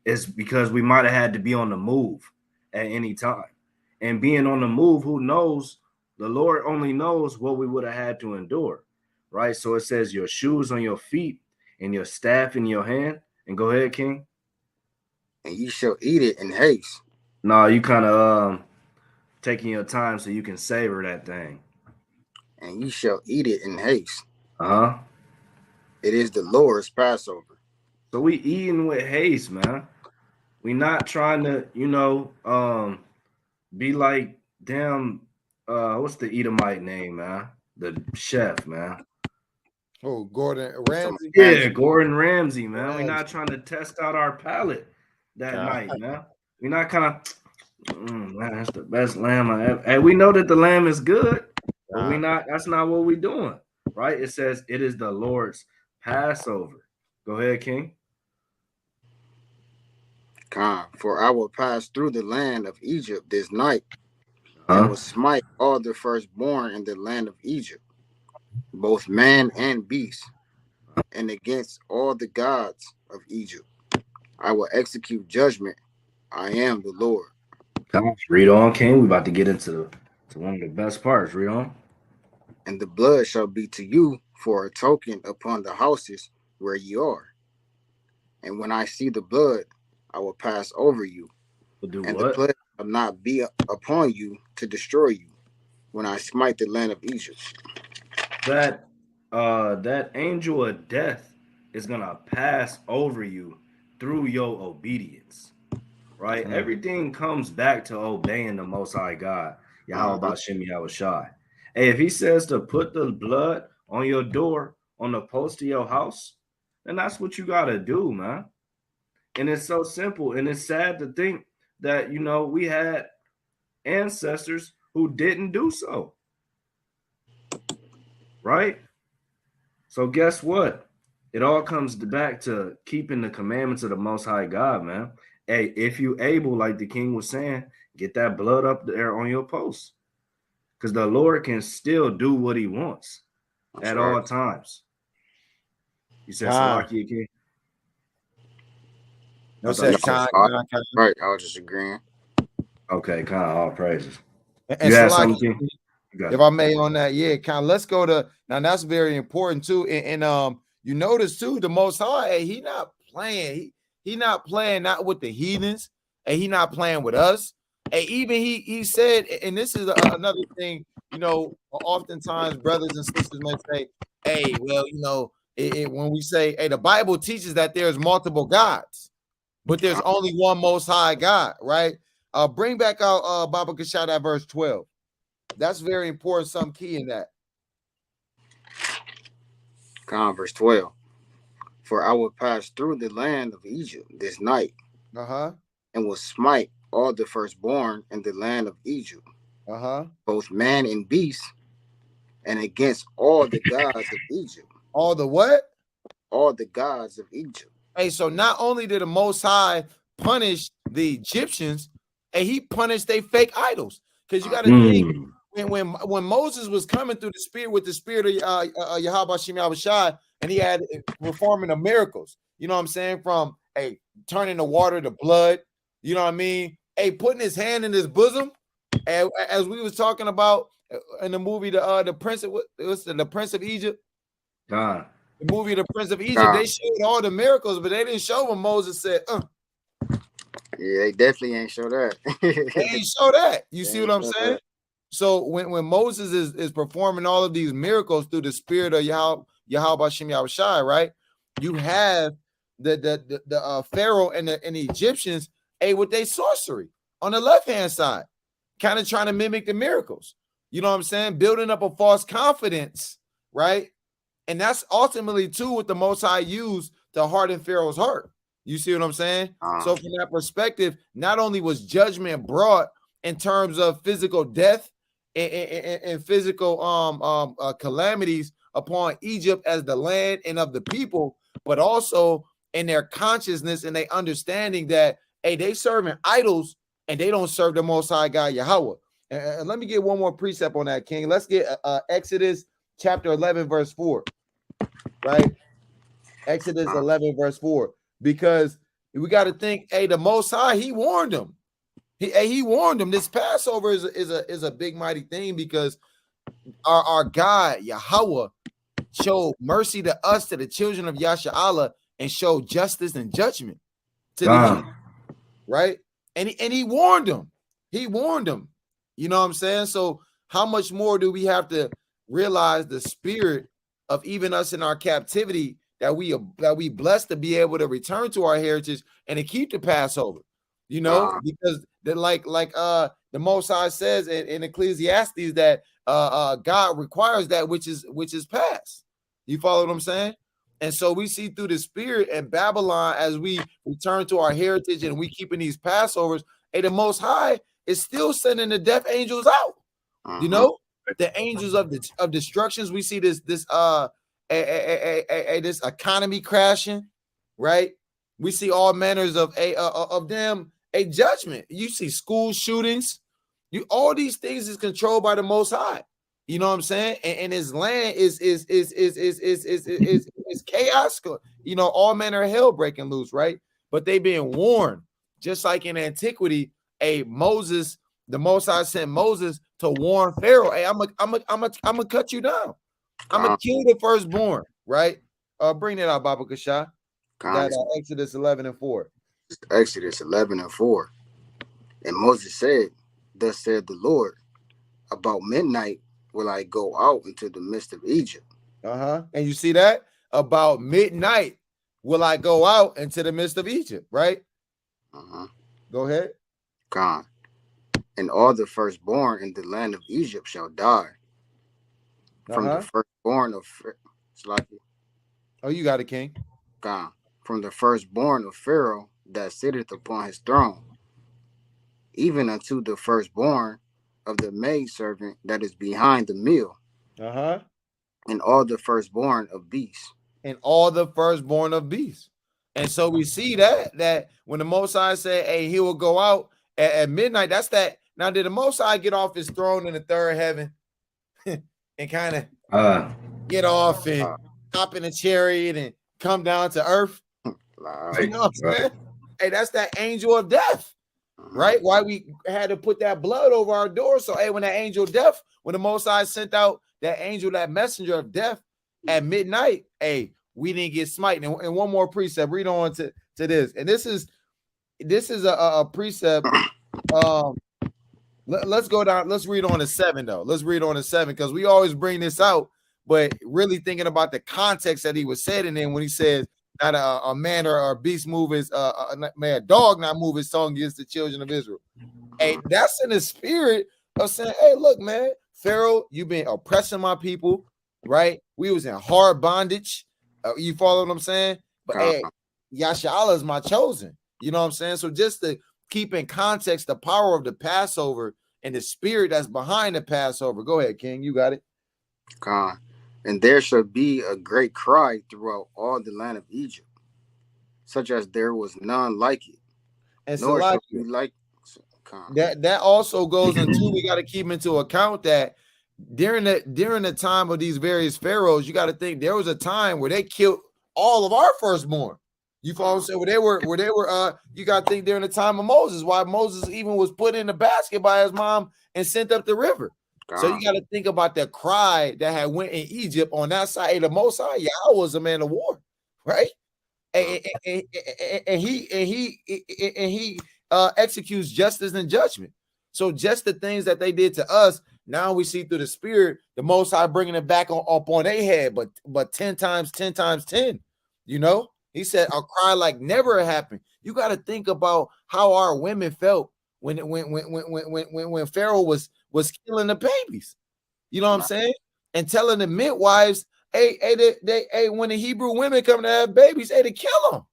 is because we might have had to be on the move at any time. And being on the move, who knows? The Lord only knows what we would have had to endure, right? So it says your shoes on your feet and your staff in your hand. And go ahead, King. And you shall eat it in haste. No, you kind of taking your time so you can savor that thing. And you shall eat it in haste. Uh-huh. It is the Lord's Passover. So we eating with haste, man. We not trying to, be like damn, what's the Edomite name, man? The chef, man. Oh, Gordon Ramsay. Yeah, Gordon Ramsay, man. Ramsay. We're not trying to test out our palate that night, man. We're not kind of, man, that's the best lamb I ever. And we know that the lamb is good, but we not. That's not what we're doing, right? It says it is the Lord's Passover. Go ahead, King. For I will pass through the land of Egypt this night, and will smite all the firstborn in the land of Egypt, both man and beast, and against all the gods of Egypt I will execute judgment. I am the Lord. Read on, King. We about to get into one of the best parts. Read on. And the blood shall be to you for a token upon the houses where you are. And when I see the blood, I will pass over you. And the plague shall not be upon you to destroy you when I smite the land of Egypt. That angel of death is gonna pass over you through your obedience. Right? Mm-hmm. Everything comes back to obeying the Most High God. Yahweh Bashim Yahushai. Hey, if he says to put the blood on your door, on the post of your house, then that's what you got to do, man. And it's so simple. And it's sad to think that, we had ancestors who didn't do so. Right? So guess what? It all comes back to keeping the commandments of the Most High God, man. Hey, if you able, like the king was saying, get that blood up there on your post. Because the Lord can still do what he wants at all times. You said Salakia, King? No, said Khan. Right, I was just agreeing. Okay, Khan, all praises. And you had something, if I may on that, yeah, Khan. Let's go to now. That's very important too. And you notice too, the Most High, hey, he not playing. He not playing not with the heathens, and he not playing with us. And even he said, and this is another thing, oftentimes brothers and sisters may say, hey, well, when we say, hey, the Bible teaches that there's multiple gods, but there's only one Most High God, right? Bring back out Baba Kashad at verse 12. That's very important, some key in that. Verse 12. For I will pass through the land of Egypt this night, and will smite all the firstborn in the land of Egypt, both man and beast, and against all the gods of Egypt. All the what? All the gods of Egypt. Hey, so not only did the Most High punish the Egyptians, and he punished their fake idols. Because you got to think, when Moses was coming through the spirit with the spirit of Yahweh Shem Yahushai, and he had performing the miracles, you know what I'm saying? From turning the water to blood, you know what I mean? Putting his hand in his bosom, as we was talking about in the movie, the Prince of the Prince of Egypt. God. The movie The Prince of Egypt, they showed all the miracles, but they didn't show when Moses said, Yeah, they definitely ain't show that. They ain't show that. You see what I'm saying? So when Moses is performing all of these miracles through the spirit of Yahweh Bashim Yahushai, right? You have the Pharaoh and the Egyptians with their sorcery on the left-hand side, kind of trying to mimic the miracles. You know what I'm saying? Building up a false confidence, right? And that's ultimately too what the Most High used to harden Pharaoh's heart. You see what I'm saying? So from that perspective, not only was judgment brought in terms of physical death and physical calamities upon Egypt as the land and of the people, but also in their consciousness and their understanding that, hey, they serving idols and they don't serve the Most High God Yahweh. And let me get one more precept on that, King. Let's get Exodus chapter 11, verse 4, right? Exodus 11, verse 4, because we got to think, hey, the Most High, he warned them. He warned them. This Passover is a big, mighty thing because our God, Yahweh, showed mercy to us, to the children of Yasha'Allah, and showed justice and judgment to the people, right? And he warned them. He warned them. You know what I'm saying? So how much more do we have to realize the spirit of even us in our captivity, that we blessed to be able to return to our heritage and to keep the Passover, you know, because like the Most High says in Ecclesiastes that God requires that which is past. You follow what I'm saying? And so we see through the spirit and Babylon, as we return to our heritage and we keeping these Passovers, the Most High is still sending the death angels out. You know, the angels of destructions. We see this economy crashing, right? We see all manners of them a judgment. You see school shootings. All these things is controlled by the Most High. You know what I'm saying? And his land is chaos. You know, all manner of hell breaking loose, right? But they being warned, just like in antiquity. Moses, the Most High sent Moses to warn Pharaoh. Hey, I'm gonna cut you down. I'm gonna kill the firstborn, right? Bring that out, Baba Kasha. That Exodus 11 and 4. Exodus 11 and 4. And Moses said, "Thus said the Lord, about midnight will I go out into the midst of Egypt." And you see that? About midnight will I go out into the midst of Egypt, right? Go ahead. God. And all the firstborn in the land of Egypt shall die. From the firstborn of Oh, you got it, King. God. From the firstborn of Pharaoh that sitteth upon his throne, even unto the firstborn of the maidservant that is behind the mill. And all the firstborn of beasts. And all the firstborn of beasts. And so we see that when the Most High said, hey, he will go out at midnight, that's that. Now, did the Most High get off his throne in the third heaven and kind of get off and hop in a chariot and come down to earth? You know what I'm saying? Hey, that's that angel of death, right? Why we had to put that blood over our door. So, hey, when that angel of death, when the Most High sent out that angel, that messenger of death at midnight, hey, we didn't get smite. And one more precept, read on to this. And this is a precept. Let's go down. Let's read on to 7, though. Let's read on to 7, because we always bring this out, but really thinking about the context that he was said in when he says, not a man or a beast move his a dog not move his tongue against the children of Israel. Hey, that's in the spirit of saying, hey, look, man, Pharaoh, you've been oppressing my people, right? We was in hard bondage. You follow what I'm saying? But hey, Yasha'Allah is my chosen. You know what I'm saying? So just to keep in context the power of the Passover and the spirit that's behind the Passover. Go ahead, King. You got it. God. And there shall be a great cry throughout all the land of Egypt, such as there was none like it. And nor shall be like that also goes into, we got to keep into account that during the time of these various pharaohs, you got to think there was a time where they killed all of our firstborn. You follow what I'm saying? Where they were you got to think during the time of Moses, why Moses even was put in the basket by his mom and sent up the river. So you got to think about the cry that had went in Egypt on that side of the Most High. Yahweh was a man of war, right? And he executes justice and judgment. So just the things that they did to us, Now we see through the spirit, the Most High bringing it back up on their head, but 10 times 10 times 10. You know, he said, "I'll cry like never happened." You got to think about how our women felt when Pharaoh was killing the babies. You know what I'm saying? And telling the midwives, hey, when the Hebrew women come to have babies, hey, to kill them.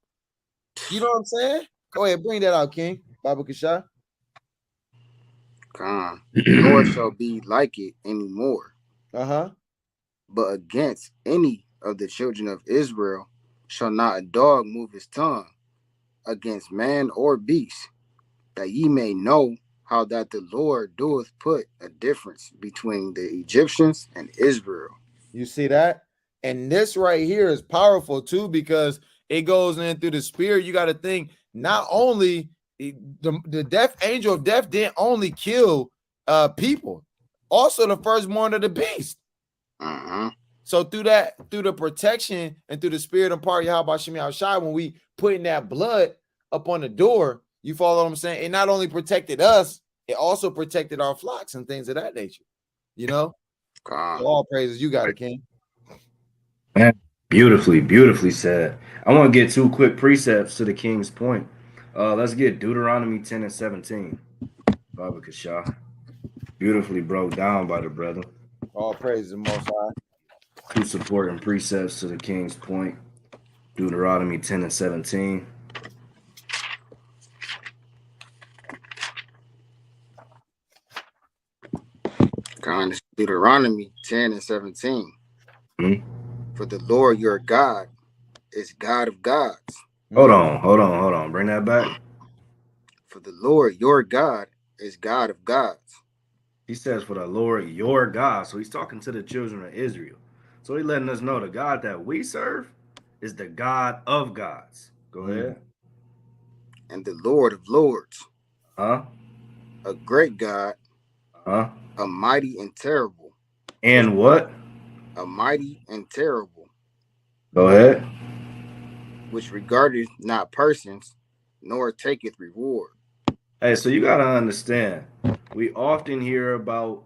You know what I'm saying? Go ahead, bring that out, King. Baba Kasha. Nor shall be like it anymore. But against any of the children of Israel shall not a dog move his tongue against man or beast, that ye may know how that the Lord doeth put a difference between the Egyptians and Israel. You see that? And this right here is powerful too, because it goes in through the spirit. You got to think, not only the death angel of death didn't only kill people, also the firstborn of the beast. So through the protection and through the spirit and part of Yahweh Shemi Al-Shai, when we putting that blood up on the door, you follow what I'm saying? It not only protected us, it also protected our flocks and things of that nature. You know? So all praises. You got it, King. Man, beautifully said. I want to get 2 quick precepts to the king's point. Let's get Deuteronomy 10 and 17. Baba Kasha. Beautifully broke down by the brother. All praises, Most High. 2 supporting precepts to the king's point. Deuteronomy 10 and 17. Deuteronomy 10 and 17. For the Lord your God is God of gods. Hold on. Bring that back. For the Lord your God is God of gods. He says, for the Lord your God. So he's talking to the children of Israel. So he's letting us know the God that we serve is the God of gods. Go ahead. And the Lord of lords. A great God. A mighty and terrible. And what? A mighty and terrible. Go ahead. Which regardeth not persons, nor taketh reward. Hey, so you got to understand, we often hear about,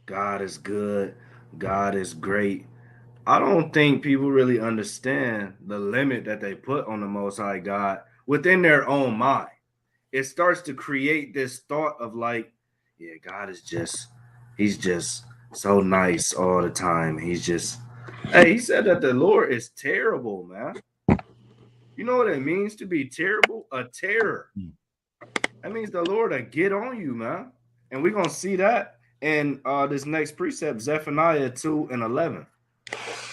God is good, God is great. I don't think people really understand the limit that they put on the Most High God within their own mind. It starts to create this thought of like, yeah, God is he's just so nice all the time. He said that the Lord is terrible, man. You know what it means to be terrible? A terror. That means the Lord will get on you, man. And we're going to see that in this next precept, Zephaniah 2 and 11.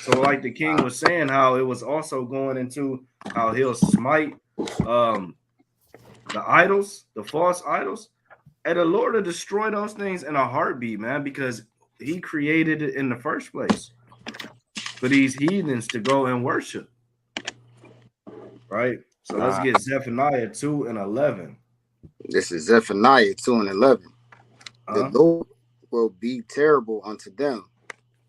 So like the king was saying, how it was also going into how he'll smite the idols, the false idols. And the Lord will destroy those things in a heartbeat, man, because he created it in the first place for these heathens to go and worship. Right? So let's get Zephaniah 2 and 11. This is Zephaniah 2 and 11. The Lord will be terrible unto them.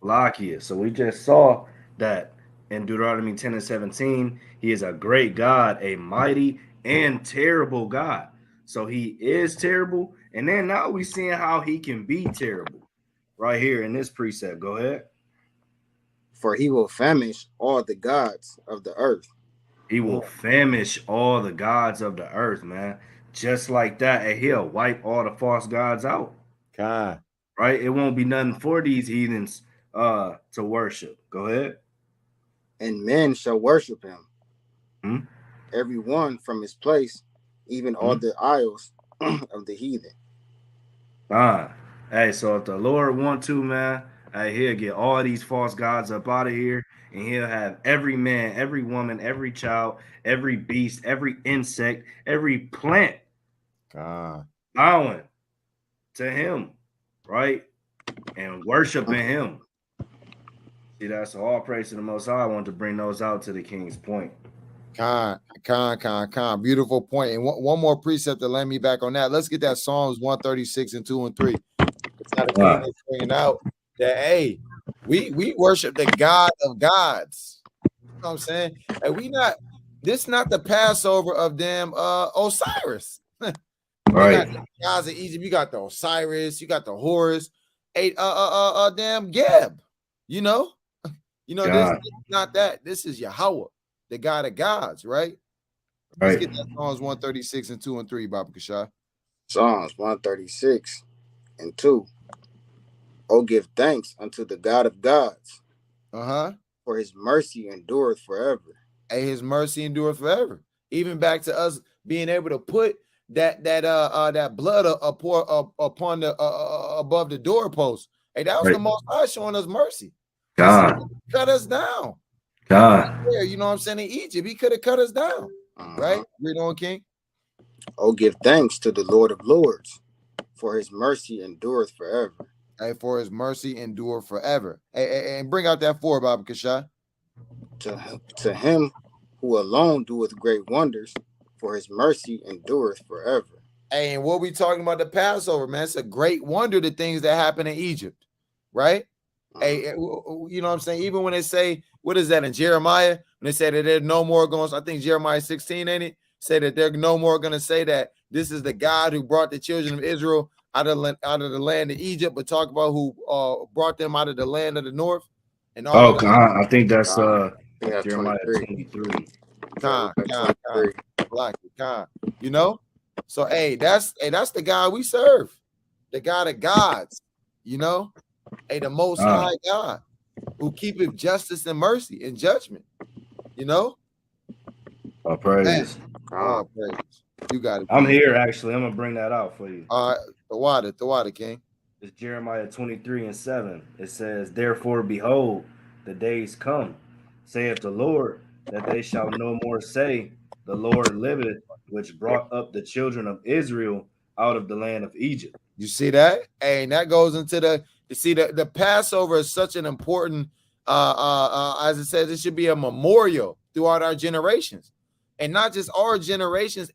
Lakia. So we just saw that in Deuteronomy 10 and 17, he is a great God, a mighty and terrible God. So he is terrible. And then now we're seeing how he can be terrible right here in this precept. Go ahead. For he will famish all the gods of the earth. He will famish all the gods of the earth, man. Just like that. And he'll wipe all the false gods out. God. Right? It won't be nothing for these heathens to worship. Go ahead. And men shall worship him. Every one from his place, even all the isles of the heathen. Hey, so if the Lord want to, man, he'll get all these false gods up out of here, and he'll have every man, every woman, every child, every beast, every insect, every plant bowing to him, right? And worshiping him. See, that's all praise to the Most High. I want to bring those out to the king's point. Beautiful point. And one more precept to land me back on that. Let's get that Psalms 136 and 2 and 3. It's not a king that's bringing out that, hey, we worship the God of gods. You know what I'm saying? And this not the Passover of them Osiris. They got Right. guys in Egypt. You got the Osiris. You got the Horus. Damn Geb. You know, this God. is not that. This is Yahweh, the God of gods, right? Let's Right. get that Psalms 136 and 2 and 3, Baba Kashai. Psalms 136 and 2. Oh, give thanks unto the God of gods, Uh-huh. for his mercy endureth forever. And his mercy endureth forever. Even back to us being able to put that blood upon the above the doorpost. Hey, that was Right. the Most High showing us mercy. God. He cut us down. God. Yeah, you know what I'm saying? In Egypt, he could have cut us down. Right? Read on, King. Oh, give thanks to the Lord of Lords, for his mercy endureth forever. Hey, for his mercy endure forever. Hey, and bring out that 4, Baba Kashai. To him who alone doeth great wonders, for his mercy endureth forever. Hey, and what we talking about the Passover, man? It's a great wonder the things that happen in Egypt, right? Hey, you know what I'm saying? Even when they say, what is that in Jeremiah? When they say that they're no more going, I think Jeremiah 16, ain't it? Say that they're no more going to say that this is the God who brought the children of Israel out of the land of Egypt, but talk about who brought them out of the land of the north and all Oh, of that. God. I think that's Jeremiah Jeremiah 23. Con, black, con, you know? So hey, that's the God we serve, the God of gods, you know, hey, the most high God who keepeth justice and mercy and judgment, you know. All praises. All praise. You got it, I'm King. here actually. I'm gonna bring that out for you. All right, the water, King. It's Jeremiah 23 and 7. It says, therefore, behold, the days come, saith the Lord, that they shall no more say, the Lord liveth, which brought up the children of Israel out of the land of Egypt. You see that? Hey, and that goes into the Passover is such an important as it says, it should be a memorial throughout our generations. And not just our generations,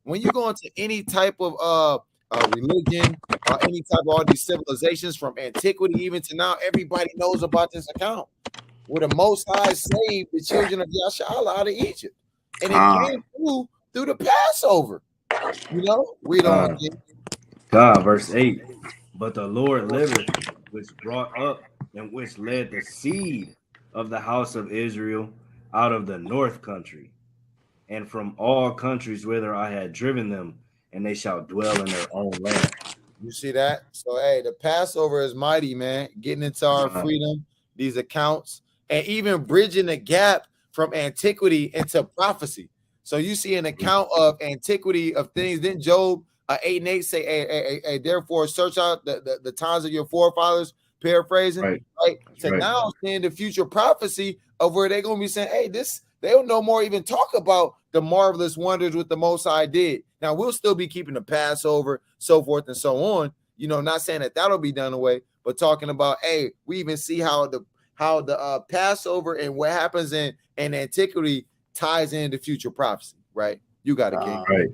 when you go into any type of religion, any type of all these civilizations from antiquity even to now, everybody knows about this account where the Most High saved the children of Yashala out of Egypt. And it came through the Passover. You know, read on. God, verse 8. But the Lord liveth, which brought up and which led the seed of the house of Israel out of the north country, and from all countries whither I had driven them, and they shall dwell in their own land. You see that? So, hey, the Passover is mighty, man. Getting into our freedom, these accounts, and even bridging the gap from antiquity into prophecy. So you see an account of antiquity of things. Then Job 8 and 8 say, hey, therefore search out the times of your forefathers, paraphrasing, right? To now seeing the future prophecy of where they're going to be saying, hey, they'll no more even talk about the marvelous wonders what the Most High did. Now, we'll still be keeping the Passover, so forth and so on. You know, not saying that that'll be done away, but talking about, hey, we even see how the Passover and what happens in antiquity ties into future prophecy, right? You got it, King. Right.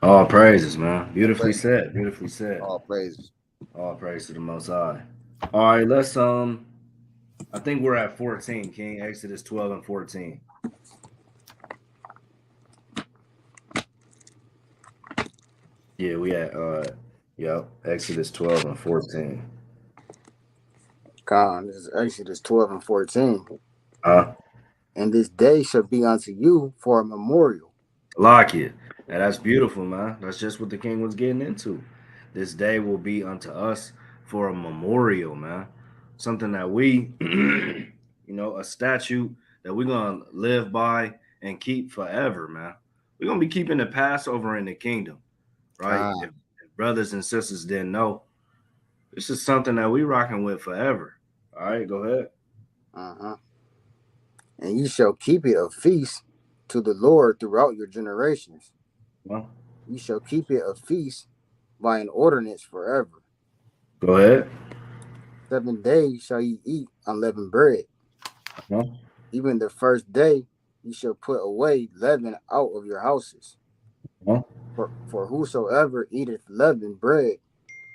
All praises, man. Beautifully said. Beautifully said. All praises. All praise to the Most High. All right, let's I think we're at 14, King. Exodus 12 and 14. Yeah, we at Exodus 12 and 14. God, this is Exodus 12 and 14. And this day shall be unto you for a memorial. Lock it. And that's beautiful, man. That's just what the king was getting into. This day will be unto us for a memorial, man. Something that we, a statute that we're going to live by and keep forever, man. We're going to be keeping the Passover in the kingdom, right? If brothers and sisters didn't know, this is something that we rocking with forever. All right, go ahead. And ye shall keep it a feast to the Lord throughout your generations. Well, ye shall keep it a feast by an ordinance forever. Go ahead. 7 days shall ye eat unleavened bread. Even the first day ye shall put away leaven out of your houses. For whosoever eateth leavened bread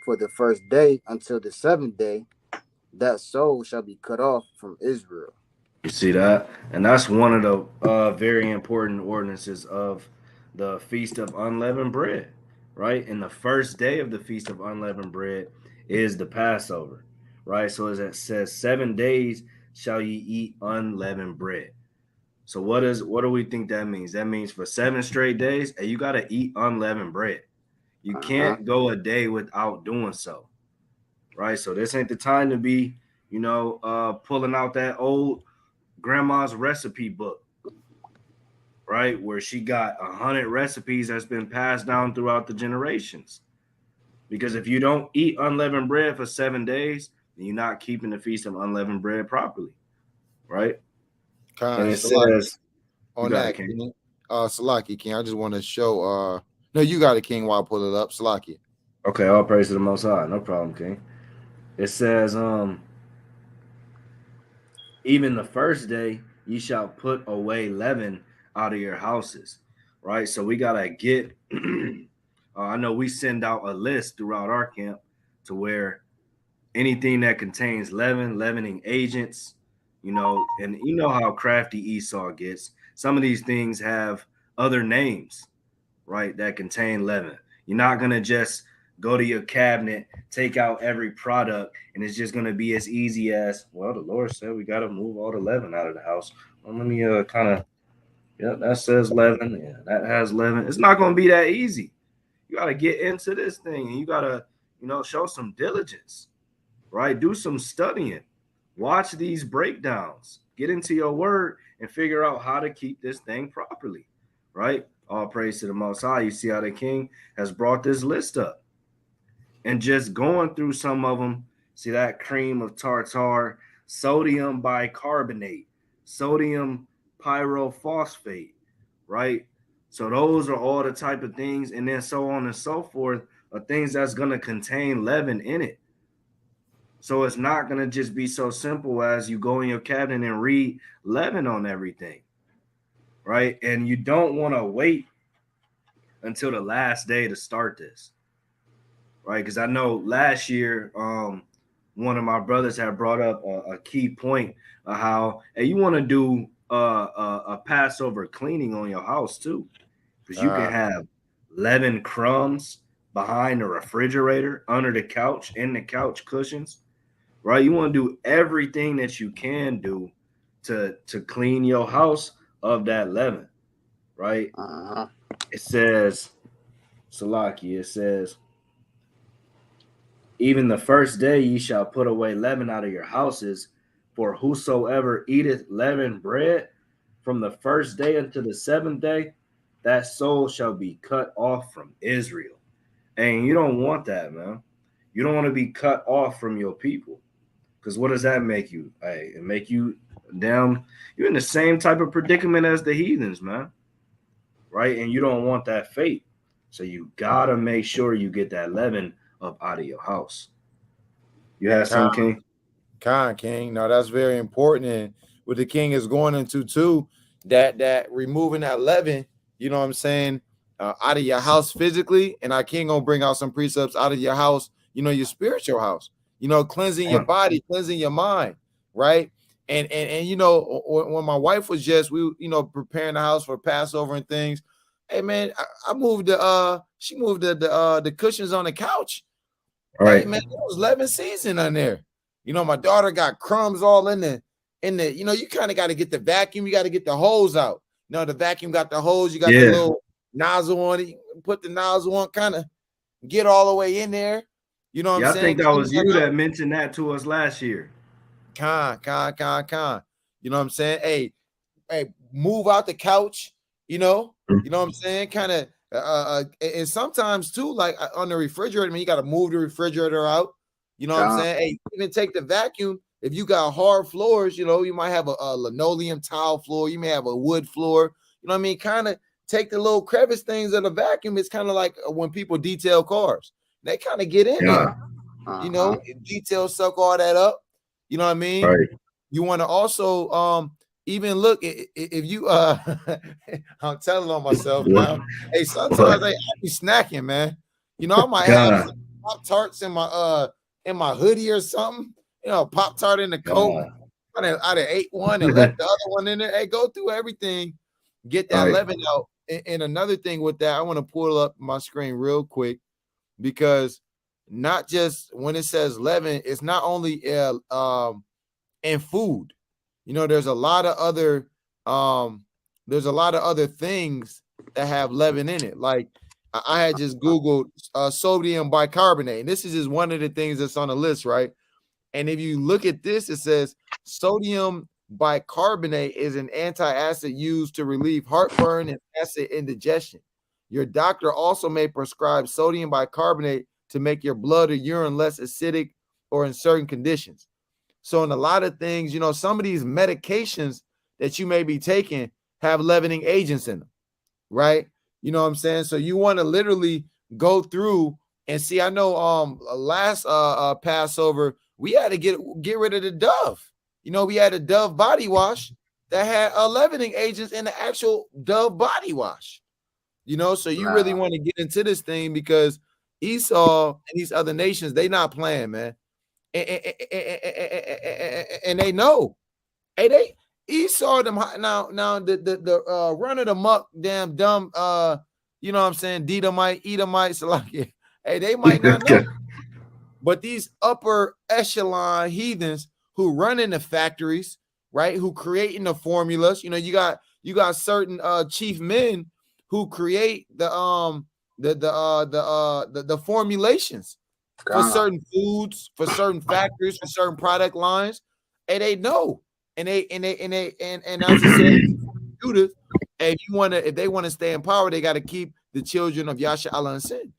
for the first day until the 7th day, that soul shall be cut off from Israel. You see that? And that's one of the very important ordinances of the Feast of Unleavened Bread, right? And the first day of the Feast of Unleavened Bread is the Passover, right? So as it says, 7 days shall ye eat unleavened bread. So what do we think that means? That means for 7 straight days, you got to eat unleavened bread. You Uh-huh. can't go a day without doing so, right? So this ain't the time to be, pulling out that old grandma's recipe book, right? Where she got 100 recipes that's been passed down throughout the generations. Because if you don't eat unleavened bread for 7 days, then you're not keeping the feast of unleavened bread properly, right? And Kind it Salaki says, you on got it, that, King. King. Salaki, King. I just want to show. No, you got it, King. While I pull it up, Salaki. Okay, all praise to the Most High. No problem, King. It says, even the first day ye shall put away leaven out of your houses, right? So we gotta get. I know we send out a list throughout our camp to where anything that contains leaven, leavening agents, and you know how crafty Esau gets. Some of these things have other names, right, that contain leaven. You're not going to just go to your cabinet, take out every product, and it's just going to be as easy as, well, the Lord said we got to move all the leaven out of the house. Well, let me yeah, that says leaven. Yeah, that has leaven. It's not going to be that easy. You got to get into this thing and you got to, show some diligence, right? Do some studying. Watch these breakdowns. Get into your word and figure out how to keep this thing properly, right? All praise to the Most High. You see how the King has brought this list up. And just going through some of them, see that cream of tartar, sodium bicarbonate, sodium pyrophosphate, right? So those are all the type of things, and then so on and so forth, are things that's going to contain leaven in it. So it's not going to just be so simple as you go in your cabinet and read leaven on everything, right? And you don't want to wait until the last day to start this, right? Because I know last year, one of my brothers had brought up a key point of how, hey, you want to do a Passover cleaning on your house too, because you can have leaven crumbs behind the refrigerator, under the couch, in the couch cushions, right? You want to do everything that you can do to clean your house of that leaven, right? Uh-huh. It says, Salaki, it says, even the first day ye shall put away leaven out of your houses, for whosoever eateth leavened bread from the first day unto the seventh day, that soul shall be cut off from Israel. And you don't want that, man. You don't want to be cut off from your people. Because what does that make you? Hey, it make you down. You're in the same type of predicament as the heathens, man. Right? And you don't want that fate. So you gotta make sure you get that leaven up out of your house. You had some, King? King. No, that's very important. And what the King is going into too, that removing that leaven, you know what I'm saying, out of your house physically, and our King gonna bring out some precepts out of your house, your spiritual house, cleansing your body, cleansing your mind, right? And when my wife was just preparing the house for Passover and things, hey man, I moved she moved the cushions on the couch. All Hey right. man, it was 11 season on there. My daughter got crumbs all in the you kind of got to get the vacuum, you got to get the hose out. The vacuum got the hose, you got the little nozzle on it. You put the nozzle on, kind of get all the way in there. You know what I'm Yeah, I saying? think that Clean was that you up. that mentioned that to us last year. Con. You know what I'm saying? Hey, move out the couch, you know what I'm saying? Kind of and sometimes too, like on the refrigerator, I mean, you got to move the refrigerator out. You know what I'm God. saying? Hey, even take the vacuum. If you got hard floors, you might have a linoleum tile floor, you may have a wood floor, you know what I mean? Kind of take the little crevice things of the vacuum. It's kind of like when people detail cars, they kind of get in Yeah. there, Uh-huh. detail suck all that up. You know what I mean? Right. You want to also even look if you I'm telling on myself What? now. Hey, sometimes What? I be snacking, man. I might have God. some Pop Tarts in my hoodie or something. Pop Tart in the coat. God. I'd have ate one and left the other one in there. Hey, go through everything, get that Right. leaven out, and another thing with that, I want to pull up my screen real quick, because not just when it says leaven, it's not only in food. You know, there's a lot of other things that have leaven in it. Like I had just Googled sodium bicarbonate, and this is just one of the things that's on the list, right? And if you look at this, it says sodium bicarbonate is an antacid used to relieve heartburn and acid indigestion. Your doctor also may prescribe sodium bicarbonate to make your blood or urine less acidic or in certain conditions. So in a lot of things, you know, some of these medications that you may be taking have leavening agents in them, right? You know what I'm saying? So you want to literally go through and see. I know last Passover, we had to get rid of the Dove. You know, we had a Dove body wash that had leavening agents in the actual Dove body wash. You know, so you really want to get into this thing, because Esau and these other nations, they not playing, man. And they know. Hey, they Esau them now the run of the muck, damn dumb you know what I'm saying, Edomites like it. Hey, they might not know. But these upper echelon heathens who run in the factories, right? Who creating the formulas. You know, you got certain chief men who create the formulations for certain foods, for certain factories, for certain product lines, and they know. And as I said, Judith, if they want to stay in power, they got to keep the children of Yasha Allah in sin.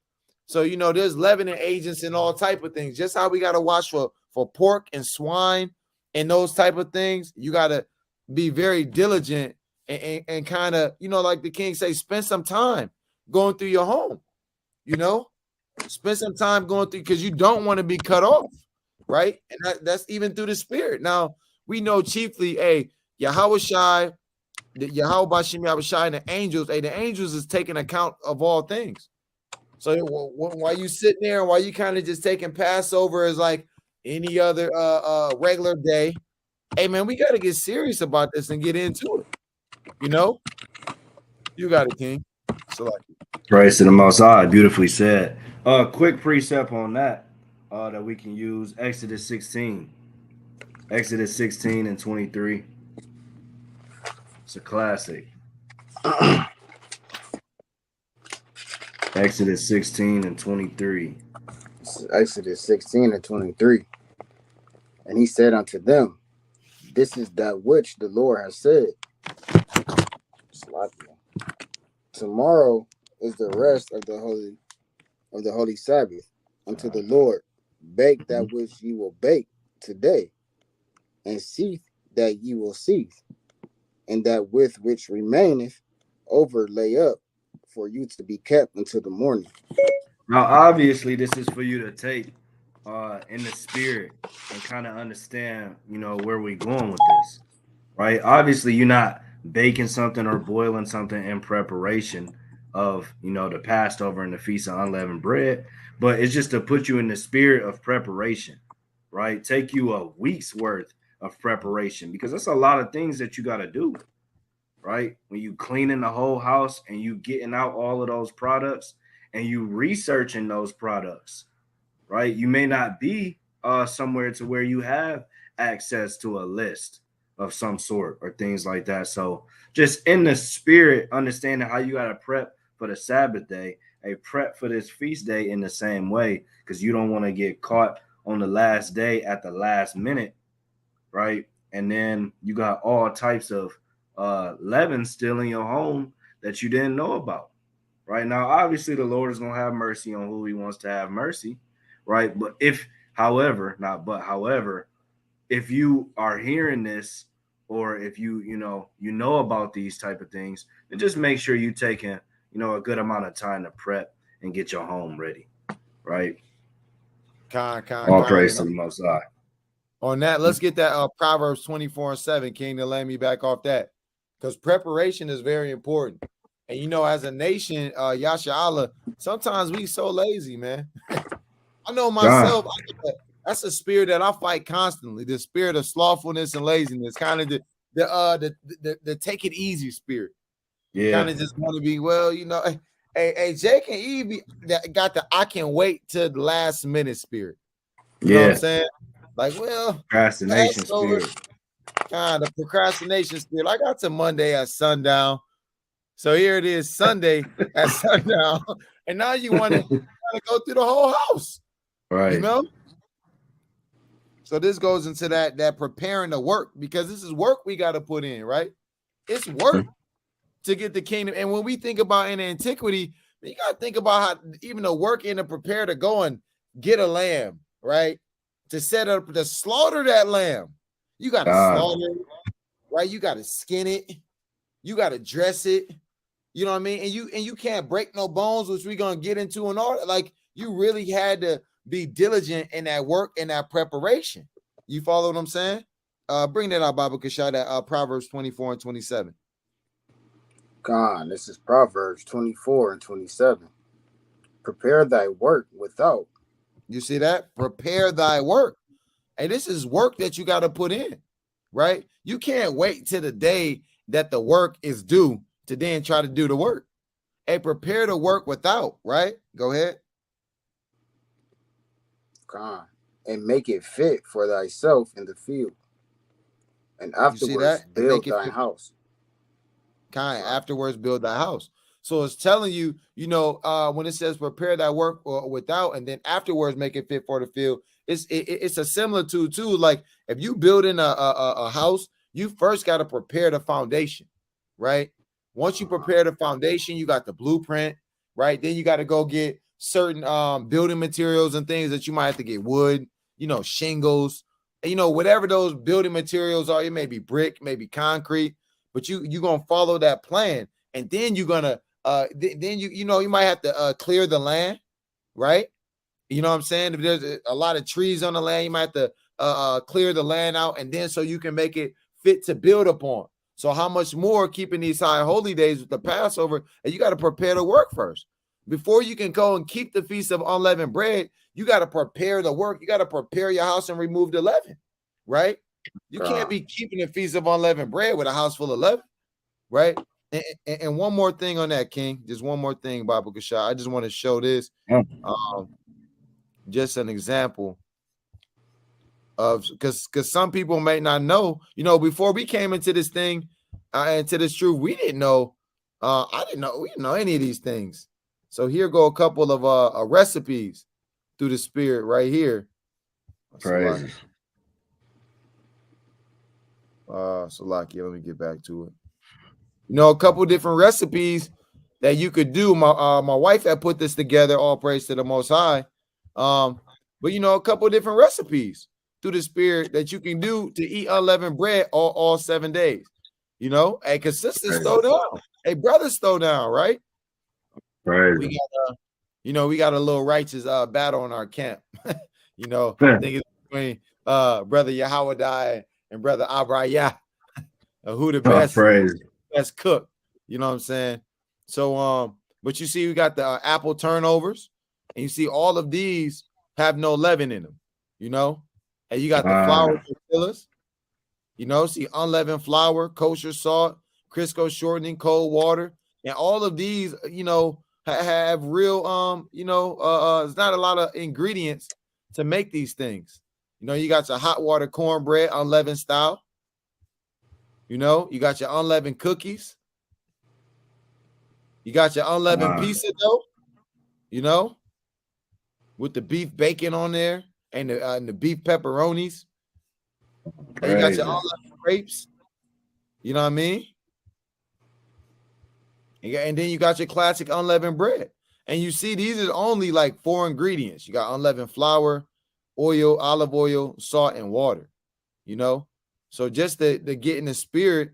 So, you know, there's leavening agents and all type of things. Just how we got to watch for pork and swine and those type of things. You got to be very diligent and kind of, you know, like the king say, spend some time going through your home, you know, spend some time going through, because you don't want to be cut off, right? And that's even through the spirit. Now, we know chiefly, Yahweh Shai, Yahweh Bashim Yahweh Shai, and the angels, the angels is taking account of all things. So while you sitting there and while you kind of just taking Passover as like any other regular day, hey man, we got to get serious about this and get into it. You know, you got it, King. Praise to the Most High. Beautifully said. Quick precept on that that we can use. Exodus 16 and 23. It's a classic. Exodus 16 and 23. Exodus 16 and 23. And he said unto them, this is that which the Lord has said. Tomorrow is the rest of the holy Sabbath unto the Lord. Bake that which ye will bake today, and seethe that ye will seethe, and that with which remaineth overlay up for you to be kept until the morning. Now, obviously, this is for you to take in the spirit and kind of understand, you know, where we're going with this, right? Obviously, you're not baking something or boiling something in preparation of, you know, the Passover and the Feast of Unleavened Bread, but it's just to put you in the spirit of preparation, right? Take you a week's worth of preparation, because that's a lot of things that you got to do, right? When you cleaning the whole house and you getting out all of those products and you researching those products, right? You may not be somewhere to where you have access to a list of some sort or things like that. So just in the spirit, understanding how you got to prep for the Sabbath day, a prep for this feast day in the same way, because you don't want to get caught on the last day at the last minute, right? And then you got all types of leaven still in your home that you didn't know about. Right now, obviously, the Lord is going to have mercy on who he wants to have mercy, right? But however, if you are hearing this, or if you know about these type of things, then just make sure you taking, a good amount of time to prep and get your home ready, right? All praise to the Most High. On that, let's get that Proverbs 24:7, King, to lay me back off that, because preparation is very important. And as a nation, Yasha Allah, sometimes we so lazy, man. I know myself. That's a spirit that I fight constantly. The spirit of slothfulness and laziness, kind of the take it easy spirit. Yeah. Kind of just want to be, well, you know, hey, Jake and Eve got the I can wait till the last minute spirit. You know what I'm saying? Like, well, Procrastination Passover, spirit. kind of procrastination spirit. I got to Monday at sundown. So here it is, Sunday at sundown. And now you want to go through the whole house. Right. You know? So this goes into that preparing to work, because this is work we got to put in, right? It's work to get the kingdom. And when we think about in antiquity, you got to think about how even the work and to prepare to go and get a lamb, right? To set up, to slaughter that lamb. You got to slaughter it, right? You got to skin it. You got to dress it. You know what I mean? And you can't break no bones, which we're going to get into and all that. Like, you really had to be diligent in that work and that preparation. You follow what I'm saying? Bring that out, Bible Kashad, that Proverbs 24 and 27. God, this is Proverbs 24 and 27. Prepare thy work without. You see that? Prepare thy work. And this is work that you got to put in, right? You can't wait till the day that the work is due to then try to do the work. Hey, prepare to work without, right? Go ahead. God, and make it fit for thyself in the field. And afterwards build thine house. Afterwards build thy house. So it's telling you, you know, when it says prepare that work without, and then afterwards make it fit for the field, it's a similitude too. Like if you build in a house, you first got to prepare the foundation, right? Once you prepare the foundation, you got the blueprint, right? Then you got to go get certain building materials and things that you might have to get, wood, you know, shingles, you know, whatever those building materials are. It may be brick, maybe concrete, but you're gonna follow that plan, and then you're gonna then you know, you might have to clear the land, right? You know what I'm saying? If there's a lot of trees on the land, you might have to clear the land out, and then so you can make it fit to build upon. So how much more keeping these high holy days with the Passover, and you got to prepare to work first. Before you can go and keep the feast of unleavened bread, you got to prepare the work. You got to prepare your house and remove the leaven, right? You can't be keeping the feast of unleavened bread with a house full of leaven, right? And one more thing on that, King. Just one more thing, Bible Kashah. I just want to show this. Just an example of, because some people may not know, you know, before we came into this thing, into this truth, we didn't know. We didn't know any of these things. So here go a couple of recipes through the spirit right here. Praises. Salakia, let me get back to it. You know, a couple different recipes that you could do. My wife had put this together. All praise to the Most High. But you know, a couple different recipes through the spirit that you can do to eat unleavened bread all 7 days. You know, hey, cause sisters throw down, hey, brothers throw down, right? Right. We got we got a little righteous battle in our camp. You know, I think it's between brother Yahweh and brother Abraya. Who the best cook? You know what I'm saying? So but you see, we got the apple turnovers, and you see all of these have no leaven in them, you know, and you got the flour tortillas, you know, see unleavened flour, kosher salt, Crisco shortening, cold water, and all of these, you know, have real it's not a lot of ingredients to make these things. You know, you got your hot water cornbread, unleavened style. You know, you got your unleavened cookies. You got your unleavened pizza dough, you know, with the beef bacon on there and the beef pepperonis. And you got your unleavened grapes. You know what I mean? And then you got your classic unleavened bread. And you see, these are only like 4 ingredients. You got unleavened flour, oil, olive oil, salt, and water. You know, so just the get in the spirit.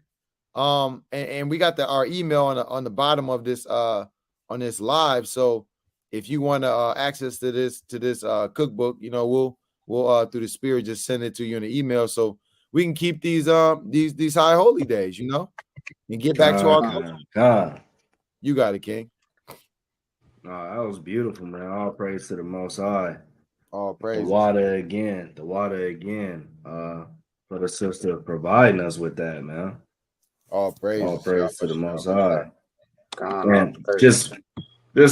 And we got our email on the bottom of this on this live. So if you want to access to this cookbook, you know, we'll through the spirit just send it to you in the email, so we can keep these high holy days, you know, and get back to our God. You got it, King. No, that was beautiful, man. All praise to the Most High. All praise. The water again. For the sister providing us with that, man. All praise. All praise to the Most High. And just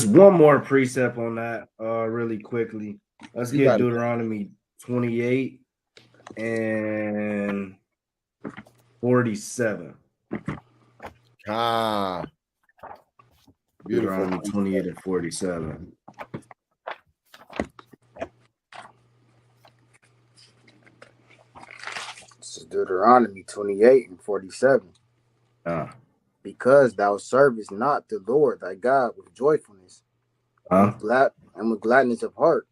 one more precept on that, really quickly. Let's You get got it. Deuteronomy 28 and 47. Beautiful. Deuteronomy 28 and 47. This is Deuteronomy 28 and 47. Because thou servest not the Lord thy God with joyfulness and with gladness of heart,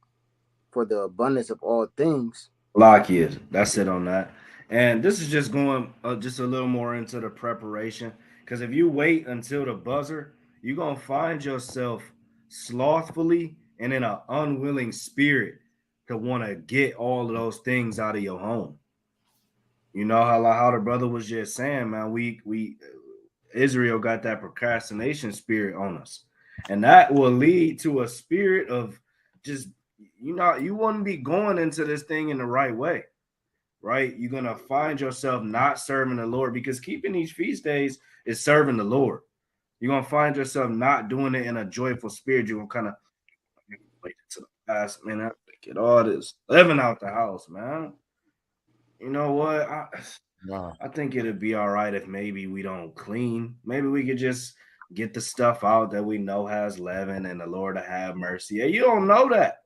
for the abundance of all things. Lock is. That's it on that. And this is just going just a little more into the preparation. Because if you wait until the buzzer, you're going to find yourself slothfully and in an unwilling spirit to want to get all of those things out of your home. You know how the brother was just saying, man, we Israel got that procrastination spirit on us. And that will lead to a spirit of just, you wouldn't be going into this thing in the right way, right? You're going to find yourself not serving the Lord, because keeping these feast days is serving the Lord. You're going to find yourself not doing it in a joyful spirit. You're going to kind of wait to the past, man. I get all this living out the house, man. You know what? I think it'd be all right if maybe we don't clean. Maybe we could just get the stuff out that we know has leaven, and the Lord to have mercy. And you don't know that.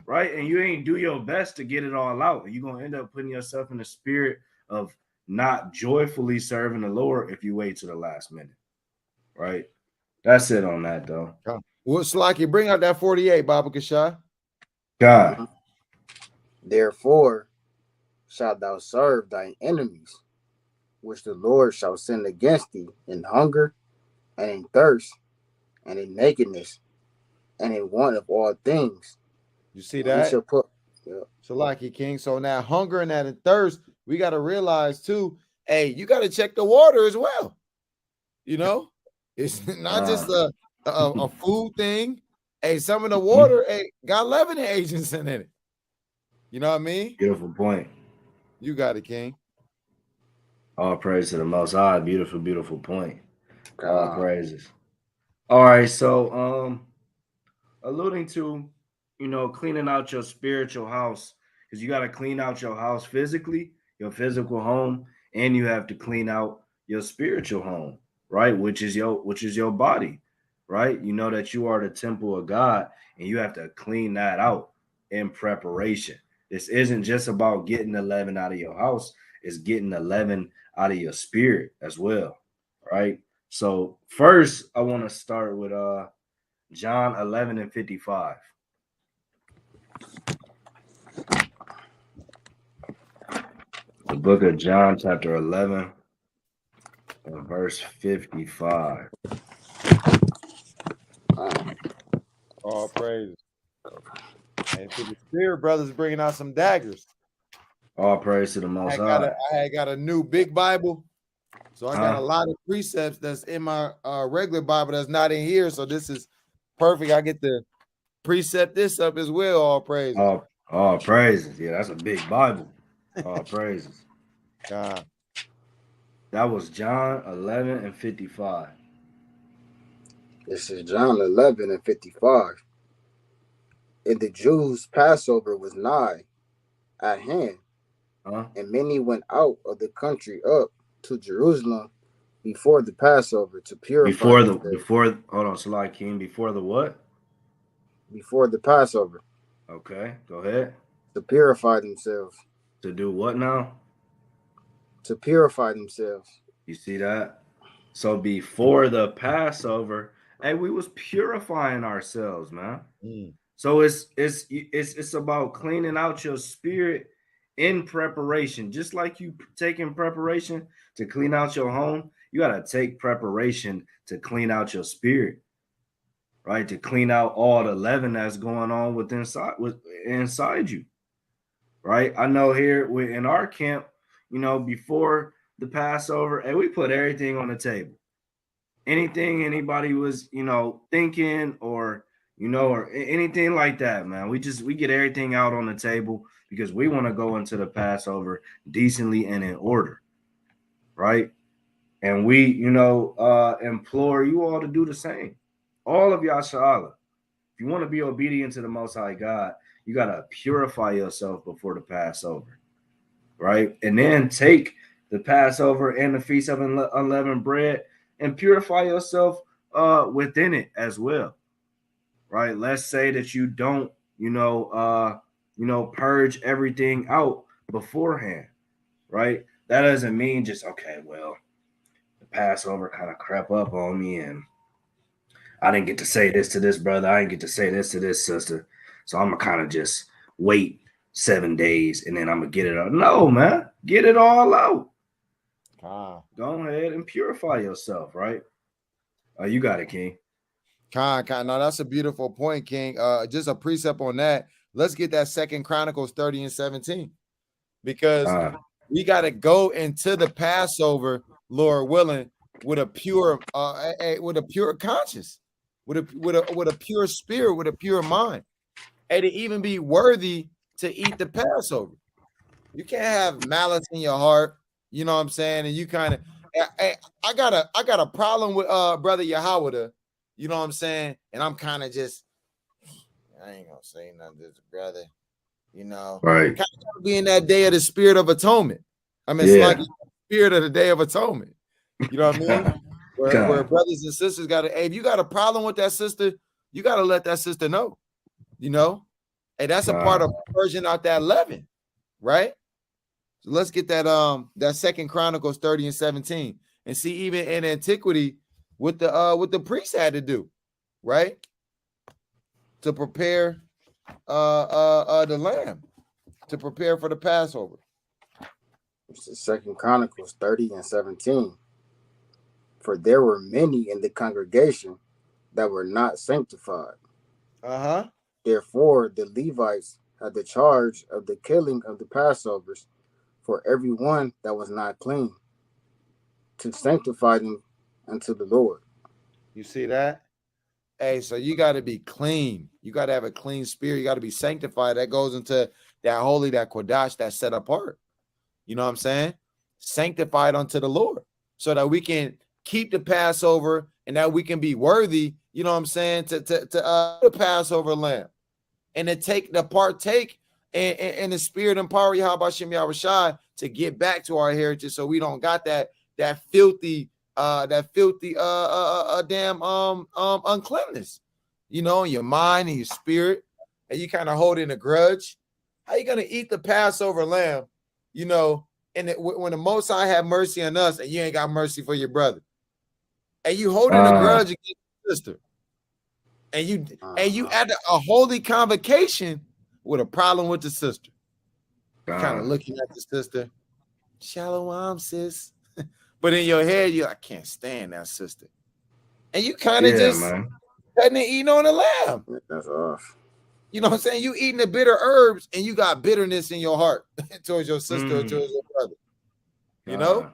Right? And you ain't do your best to get it all out. And you're going to end up putting yourself in the spirit of not joyfully serving the Lord if you wait to the last minute. Right? That's it on that, though. Well, Slacky, bring out that 48, Baba Kashai. God. Therefore shalt thou serve thine enemies, which the Lord shall send against thee in hunger and in thirst and in nakedness and in want of all things. You see that? He shall put, Shalaki King. So now hunger and that and thirst, we got to realize too, hey, you got to check the water as well. You know, it's not just a food thing. Hey, some of the water got leavening agents in it. You know what I mean? Beautiful point. You got it, King. All praise to the Most High. Beautiful, beautiful point. All praises. All right, so alluding to, cleaning out your spiritual house, because you got to clean out your house physically, your physical home, and you have to clean out your spiritual home, right? Which is your body, right? You know that you are the temple of God, and you have to clean that out in preparation. This isn't just about getting the leaven out of your house; it's getting the leaven out of your spirit as well, right? So first, I want to start with John 11 and 55. The book of John, chapter 11, and verse 55. All praise. And to the spirit brothers bringing out some daggers. All praise to the Most High. I got a new big Bible. So I got a lot of precepts that's in my regular Bible that's not in here. So this is perfect. I get to precept this up as well. All praises. All praises. Yeah, that's a big Bible. All praises. God. That was John 11 and 55. This is John 11 and 55. And the Jews' Passover was nigh at hand, and many went out of the country up to Jerusalem before the Passover to purify hold on, Salai King, before the what? Before the Passover. Okay, go ahead. To purify themselves. To do what now? To purify themselves. You see that? So before the Passover, hey, we was purifying ourselves, man. So it's about cleaning out your spirit in preparation. Just like you taking preparation to clean out your home, you got to take preparation to clean out your spirit, right? To clean out all the leaven that's going on inside you, right? I know here in our camp, before the Passover, and we put everything on the table. Anything anybody was, thinking or anything like that, man. We get everything out on the table because we want to go into the Passover decently and in order, right? And we, implore you all to do the same. All of y'all, Sha'ala. If you want to be obedient to the Most High God, you got to purify yourself before the Passover, right? And then take the Passover and the Feast of Unleavened Bread and purify yourself within it as well, right? Let's say that you don't, purge everything out beforehand, right? That doesn't mean just, okay, well, the Passover kind of crept up on me and I didn't get to say this to this brother. I didn't get to say this to this sister. So I'm going to kind of just wait 7 days and then I'm going to get it out. No, man. Get it all out. Go ahead and purify yourself, right? You got it, King. Con. No, that's a beautiful point, King. Just a precept on that. Let's get that 2 Chronicles 30 and 17. Because we got to go into the Passover, Lord willing, with a pure conscience, with a pure spirit, with a pure mind, and to even be worthy to eat the Passover. You can't have malice in your heart, you know what I'm saying? And you kind of, I got a problem with brother Yahweh, you know what I'm saying? And I'm kind of just, I ain't gonna say nothing to this brother. You know, right? Kind of be in that day of the Spirit of Atonement. I mean, it's like the Spirit of the Day of Atonement. You know what I mean? Where brothers and sisters got to, hey, if you got a problem with that sister, you got to let that sister know. You know, hey, that's a part of purging out that leaven, right? So let's get that 2 Chronicles 30 and 17, and see even in antiquity what the priests had to do, right, to prepare the lamb, to prepare for the Passover. It's the 2 Chronicles 30 and 17. For there were many in the congregation that were not sanctified. Therefore, the Levites had the charge of the killing of the Passovers for every one that was not clean, to sanctify them unto the Lord. You see that? Hey, so you got to be clean. You got to have a clean spirit. You got to be sanctified. That goes into that holy, that kodash, that set apart. You know what I'm saying? Sanctified unto the Lord, so that we can keep the Passover and that we can be worthy, you know what I'm saying, to the Passover lamb and to partake in the spirit and power of Yahweh Shem Yahushai to get back to our heritage, so we don't got that filthy damn uncleanness, you know, in your mind and your spirit, and you kind of holding a grudge. How you gonna eat the Passover lamb, you know, and when the Most High have mercy on us, and you ain't got mercy for your brother, and you holding a grudge against your sister, and you at a holy convocation with a problem with the sister, kind of looking at the sister, shalom, sis, but in your head I can't stand that sister, and you kind of just cutting and eating on the lamb. That's off. You know what I'm saying? You eating the bitter herbs, and you got bitterness in your heart towards your sister or towards your brother. You know,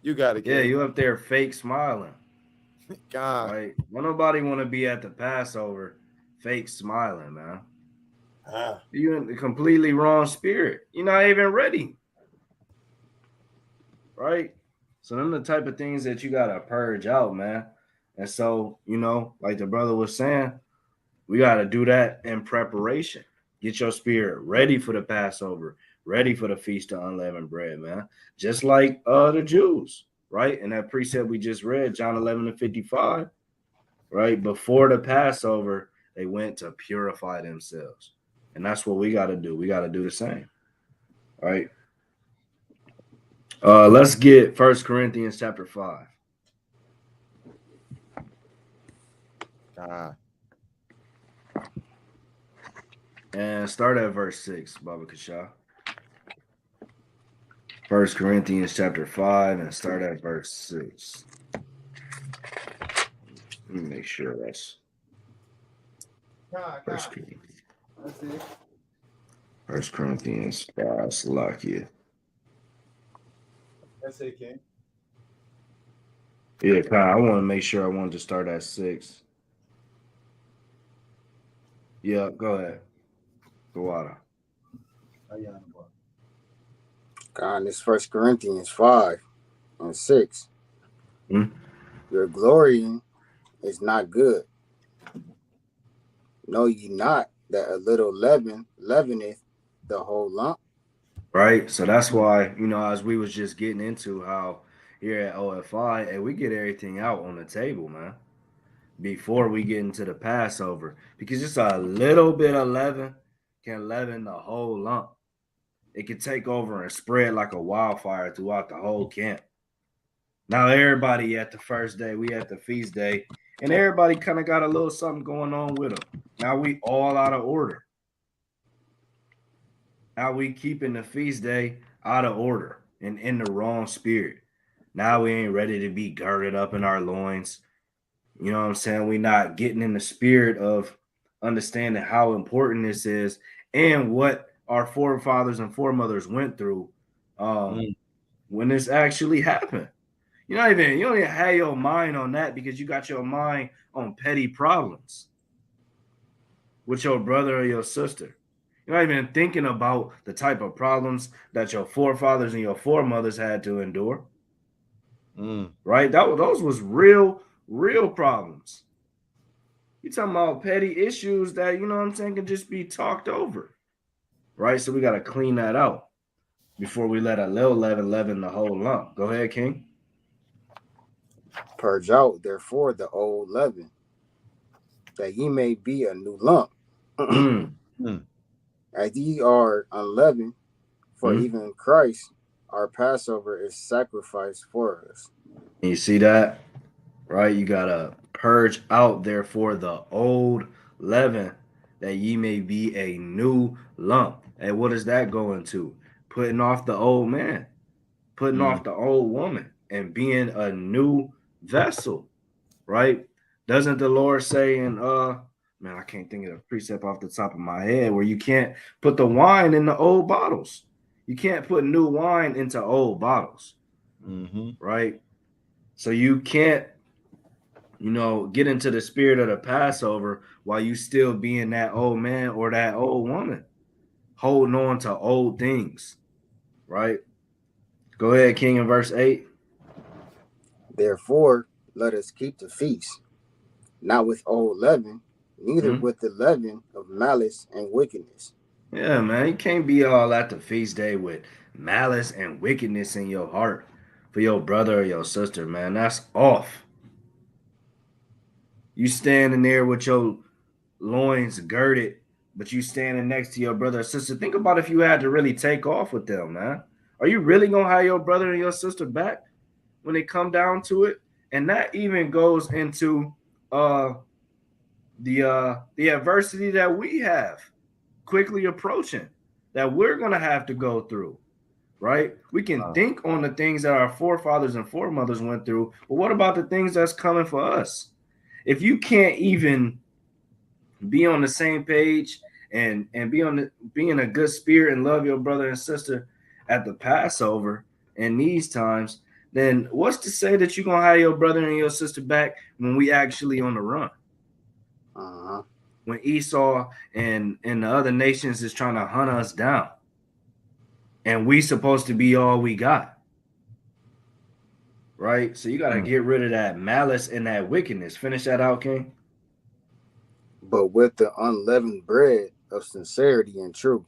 you got to get. You up there fake smiling. God, right? Well, nobody want to be at the Passover fake smiling, man. You in the completely wrong spirit. You're not even ready, right? So them the type of things that you gotta purge out, man. And so, like the brother was saying, we gotta do that in preparation. Get your spirit ready for the Passover, ready for the Feast of Unleavened Bread, man. Just like the Jews, right? And that precept we just read, John 11:55, right? Before the Passover, they went to purify themselves. And that's what we got to do. We got to do the same, right? Let's get 1 Corinthians chapter 5. And start at verse 6, Baba Kasha. 1 Corinthians chapter 5 and start at verse 6. Let me make sure that's 1 Corinthians. That's it. 1 Corinthians 5, Salakia. That's it, King. Yeah, I want to make sure I wanted to start at 6. Yeah, go ahead. Go out. God, this 1 Corinthians 5 and 6. Hmm? Your glorying is not good. Know ye not that a little leaven leaveneth the whole lump? Right. So that's Mm. why, as we was just getting into how here at O.F.I, and we get everything out on the table, man, before we get into the Passover, because just a little bit of leaven can leaven the whole lump. It can take over and spread like a wildfire throughout the whole camp. Now everybody at the first day, we at the feast day, and everybody kind of got a little something going on with them. Now we all out of order. Now we keeping the feast day out of order and in the wrong spirit. Now we ain't ready to be girded up in our loins. You know what I'm saying? We not getting in the spirit of understanding how important this is and what our forefathers and foremothers went through Mm. when this actually happened. You don't even have your mind on that because you got your mind on petty problems with your brother or your sister. You're not even thinking about the type of problems that your forefathers and your foremothers had to endure, Mm. right? Those was real problems. You talking about petty issues that, you know what I'm saying, can just be talked over, right? So we got to clean that out before we let a little leaven the whole lump. Go ahead, King. Purge out therefore the old leaven, that ye may be a new lump, Mm, Mm. as ye are unleavened. For mm. even Christ, our Passover, is sacrificed for us. And you see that? Right? You gotta purge out therefore the old leaven, that ye may be a new lump. And what is that going to? Putting off the old man, putting Mm. off the old woman, and being a new vessel, right? Doesn't the Lord say in man, I can't think of the precept off the top of my head where you can't put the wine in the old bottles. You can't put new wine into old bottles, Mm-hmm. right? So you can't get into the spirit of the Passover while you still being that old man or that old woman, holding on to old things, right? Go ahead, King, in verse 8. Therefore, let us keep the feast, not with old leaven, neither Hmm? with the leaven of malice and wickedness. Yeah, man, you can't be all at the feast day with malice and wickedness in your heart for your brother or your sister, man. That's off. You standing there with your loins girded, but you standing next to your brother or sister. Think about if you had to really take off with them, man. Are you really gonna have your brother and your sister back when it come down to it? And that even goes into uh the adversity that we have quickly approaching, that we're gonna have to go through, right? We can think on the things that our forefathers and foremothers went through, but what about the things that's coming for us? If you can't even be on the same page and be in a good spirit and love your brother and sister at the Passover in these times, then what's to say that you're gonna have your brother and your sister back when we actually on the run? Uh-huh. When Esau and the other nations is trying to hunt us down, and we supposed to be all we got, right? So you got to Mm. get rid of that malice and that wickedness. Finish that out, King. But with the unleavened bread of sincerity and truth.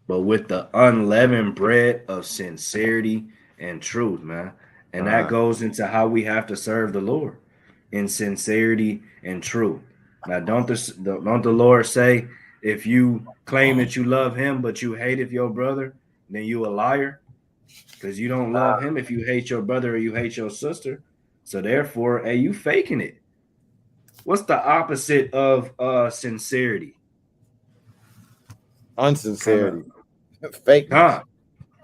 But with the unleavened bread of sincerity and truth, man. And that goes into how we have to serve the Lord in sincerity and truth. Now, don't the Lord say if you claim that you love Him but you hate if your brother, then you a liar because you don't love Him if you hate your brother or you hate your sister. So therefore, hey, you faking it. What's the opposite of sincerity? Kind of, Unsincerity, fakeness. huh?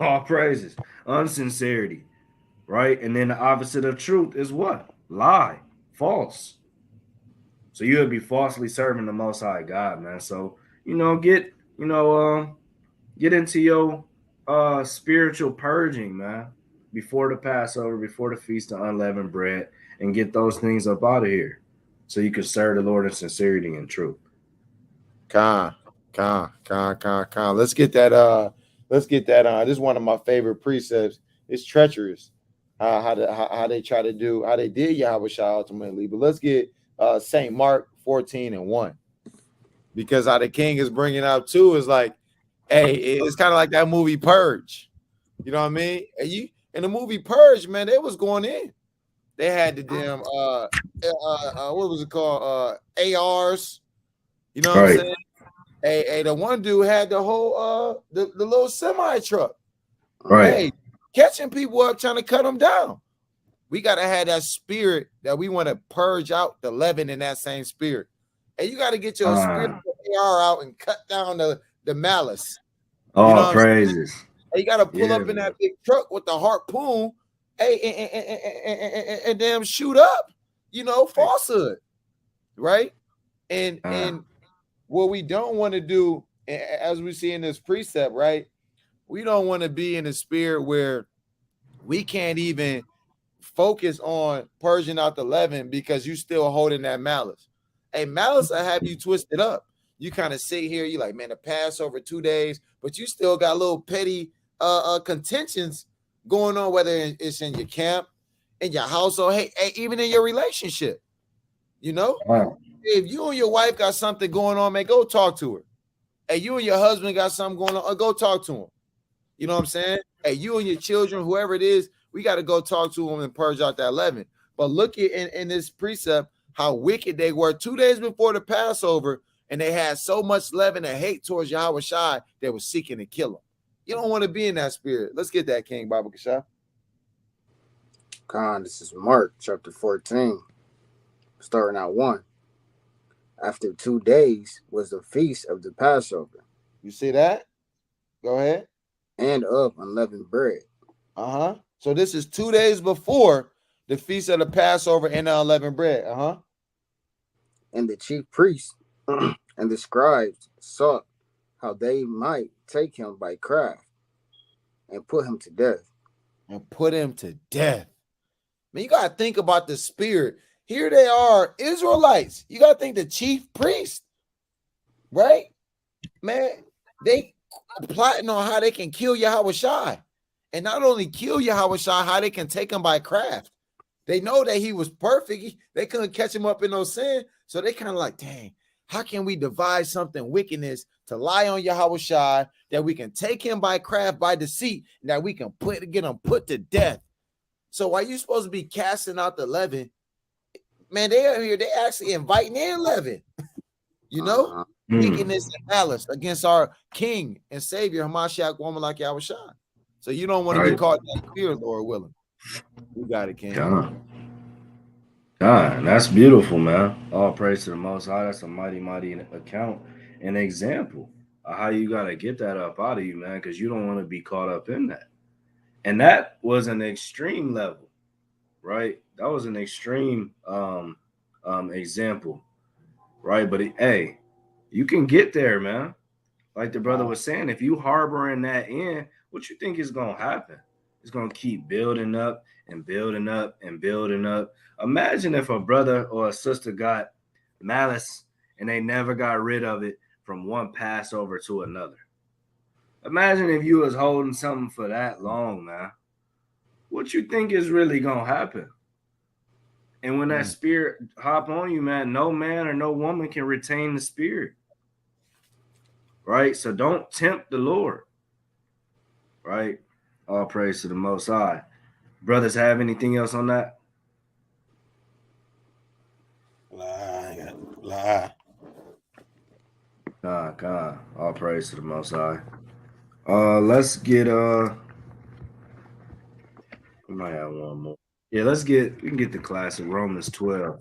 All praises. Unsincerity, right? And then the opposite of truth is what? Lie, false. So you would be falsely serving the Most High God, man. So get get into your spiritual purging, man, before the Passover, before the feast of unleavened bread, and get those things up out of here, so you can serve the Lord in sincerity and truth. Con. Let's get that. This is one of my favorite precepts. It's treacherous how they try to do, how they did Yahweh Shai ultimately. But let's get St. Mark 14:1, because how the king is bringing out too is like, hey, it's kind of like that movie Purge. You know what I mean? And you in the movie Purge, man, they was going in. They had the damn what was it called? ARs. You know what I'm Right. saying? Hey, the one dude had the whole the little semi truck. Right. Hey, catching people up, trying to cut them down. We gotta have that spirit that we want to purge out the leaven in that same spirit. And you got to get your spiritual AR out and cut down the malice. You know All what I'm saying? praises. And you got to pull Yeah, up in man. that big truck with the harpoon, and damn shoot up, you know, falsehood, right? And what we don't want to do, as we see in this precept, right? We don't want to be in a spirit where we can't even focus on purging out the leaven because you still holding that malice. Hey, malice will have you twisted up. You kind of sit here, you like, man, the Passover 2 days, but you still got little petty contentions going on, whether it's in your camp, in your household, hey, even in your relationship. You know, if you and your wife got something going on, man, go talk to her. Hey, you and your husband got something going on, go talk to him. You know what I'm saying? Hey, you and your children, whoever it is, we got to go talk to them and purge out that leaven. But look at in this precept how wicked they were 2 days before the Passover, and they had so much leaven and hate towards Yahweh Shai, they were seeking to kill him. You don't want to be in that spirit. Let's get that, King Baba Kashah. Khan, this is Mark chapter 14, starting out 1. After 2 days was the feast of the Passover. You see that? Go ahead. And of unleavened bread. Uh-huh. So this is 2 days before the feast of the Passover and the unleavened bread. Uh-huh. And the chief priests and the scribes sought how they might take him by craft and put him to death. And put him to death. Man, you got to think about the spirit. Here they are, Israelites. You got to think the chief priest, right? Man, they plotting on how they can kill Yahweh Shai. And not only kill Yahweh Shai, how they can take him by craft. They know that he was perfect. They couldn't catch him up in no sin. So they kind of like, dang, how can we devise something wickedness to lie on Yahweh Shai that we can take him by craft, by deceit, and that we can get him put to death? So while you supposed to be casting out the leaven, man, they are here. They actually inviting in leaven. You know, wickedness and malice against our King and Savior, Hamashiach, woman like Yahweh Shai. So you don't want to be caught in that fear, Lord willing. You got it, King. God, that's beautiful, man. All praise to the Most High. That's a mighty, mighty account and example of how you got to get that up out of you, man, because you don't want to be caught up in that. And that was an extreme level, right? That was an extreme example, right? But hey, you can get there, man. Like the brother was saying, if you harboring that in, what you think is going to happen? It's going to keep building up and building up and building up. Imagine if a brother or a sister got malice and they never got rid of it from one Passover to another. Imagine if you was holding something for that long, man. What you think is really going to happen? And when that spirit hop on you, man, no man or no woman can retain the spirit. Right? So don't tempt the Lord. Right? All praise to the Most High. Brothers, have anything else on that? Lie. God. All praise to the Most High. Let's get we might have one more. Yeah, we can get the classic Romans 12.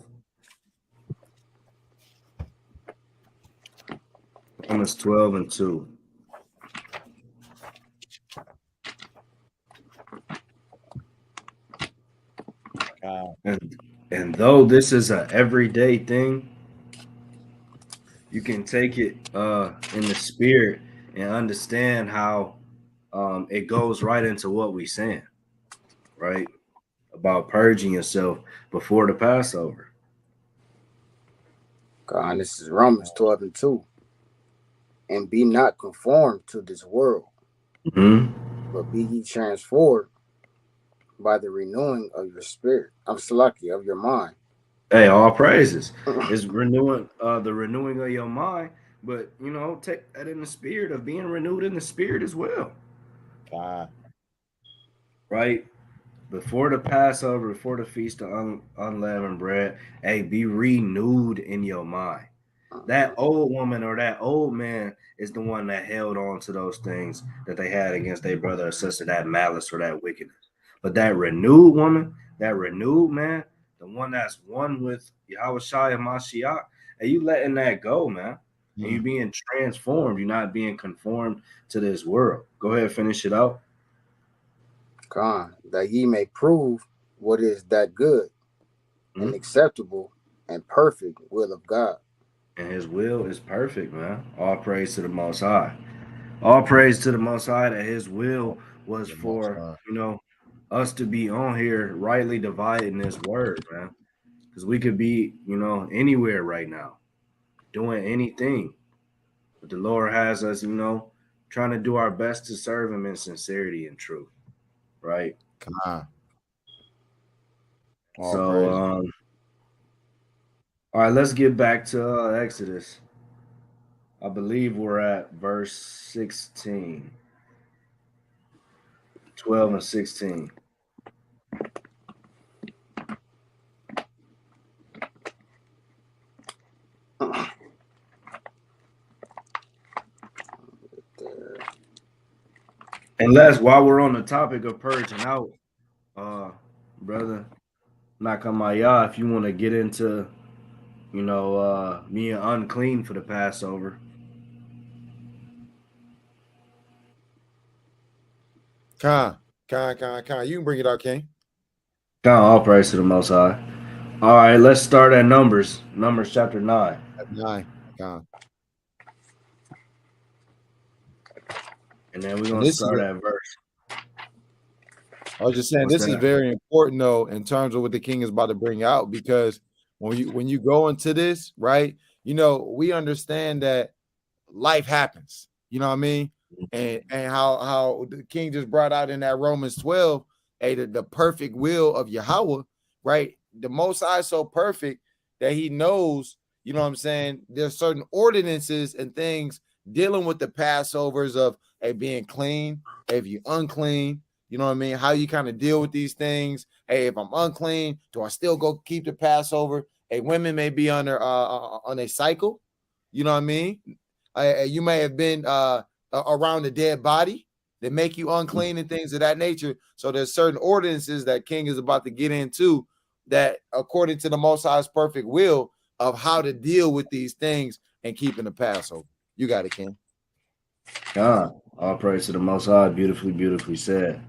Romans 12 and 2. And though this is an everyday thing, you can take it in the spirit and understand how it goes right into what we're saying, right? About purging yourself before the Passover. God, this is Romans 12 and 2. And be not conformed to this world, but be ye transformed by the renewing of your spirit. I'm Salaki, of your mind. Hey, all praises. It's renewing the renewing of your mind, but take that in the spirit of being renewed in the spirit as well. God. Right? Before the Passover, before the feast of unleavened bread, hey, be renewed in your mind. That old woman or that old man is the one that held on to those things that they had against their brother or sister, that malice or that wickedness. But that renewed woman, that renewed man, the one that's one with Yahweh Shai and Mashiach, and you letting that go, man. And you being transformed. You're not being conformed to this world. Go ahead, finish it out. Khan, that ye may prove what is that good and acceptable and perfect will of God. And his will is perfect, man. All praise to the Most High. All praise to the Most High that his will was The Most for, High. us to be on here rightly dividing this word, man. Because we could be, anywhere right now, doing anything. But the Lord has us, trying to do our best to serve him in sincerity and truth. Right? God. All So, praise. all right, let's get back to Exodus. I believe we're at verse 16, 12 and 16. Unless while we're on the topic of purging out, brother Nakamaya, if you want to get into, being unclean for the Passover. Con. You can bring it out, King. God, all praise to the Most High. All right, let's start at Numbers chapter 9. At 9. Con. And then we're And going to this is start at verse. I was just saying What's this is that? very important though in terms of what the king is about to bring out, because when you go into this, right, we understand that life happens. You know what I mean? And how the king just brought out in that Romans 12, the perfect will of Yahweh, right? The Most High is so perfect that he knows, you know what I'm saying? There's certain ordinances and things dealing with the Passovers of being clean, if you unclean, you know what I mean? How you kind of deal with these things. Hey, if I'm unclean, do I still go keep the Passover? Hey, women may be on a cycle, you know what I mean? You may have been around a dead body that make you unclean and things of that nature. So there's certain ordinances that King is about to get into that, according to the Most High's perfect will, of how to deal with these things and keeping the Passover. You got it, King. God, all praise to the Most High. Beautifully, beautifully said.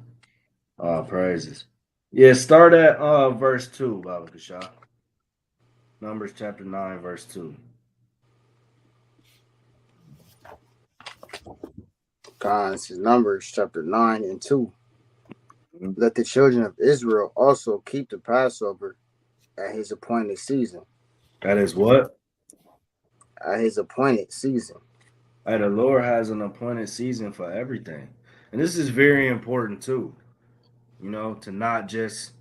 All praises. Yeah, start at verse 2, Baba Kasha. Numbers chapter 9, verse 2. Khan, this is Numbers chapter 9 and 2. Mhm. Let the children of Israel also keep the Passover at his appointed season. That is what? At his appointed season. The Lord has an appointed season for everything. And this is very important too, to not just,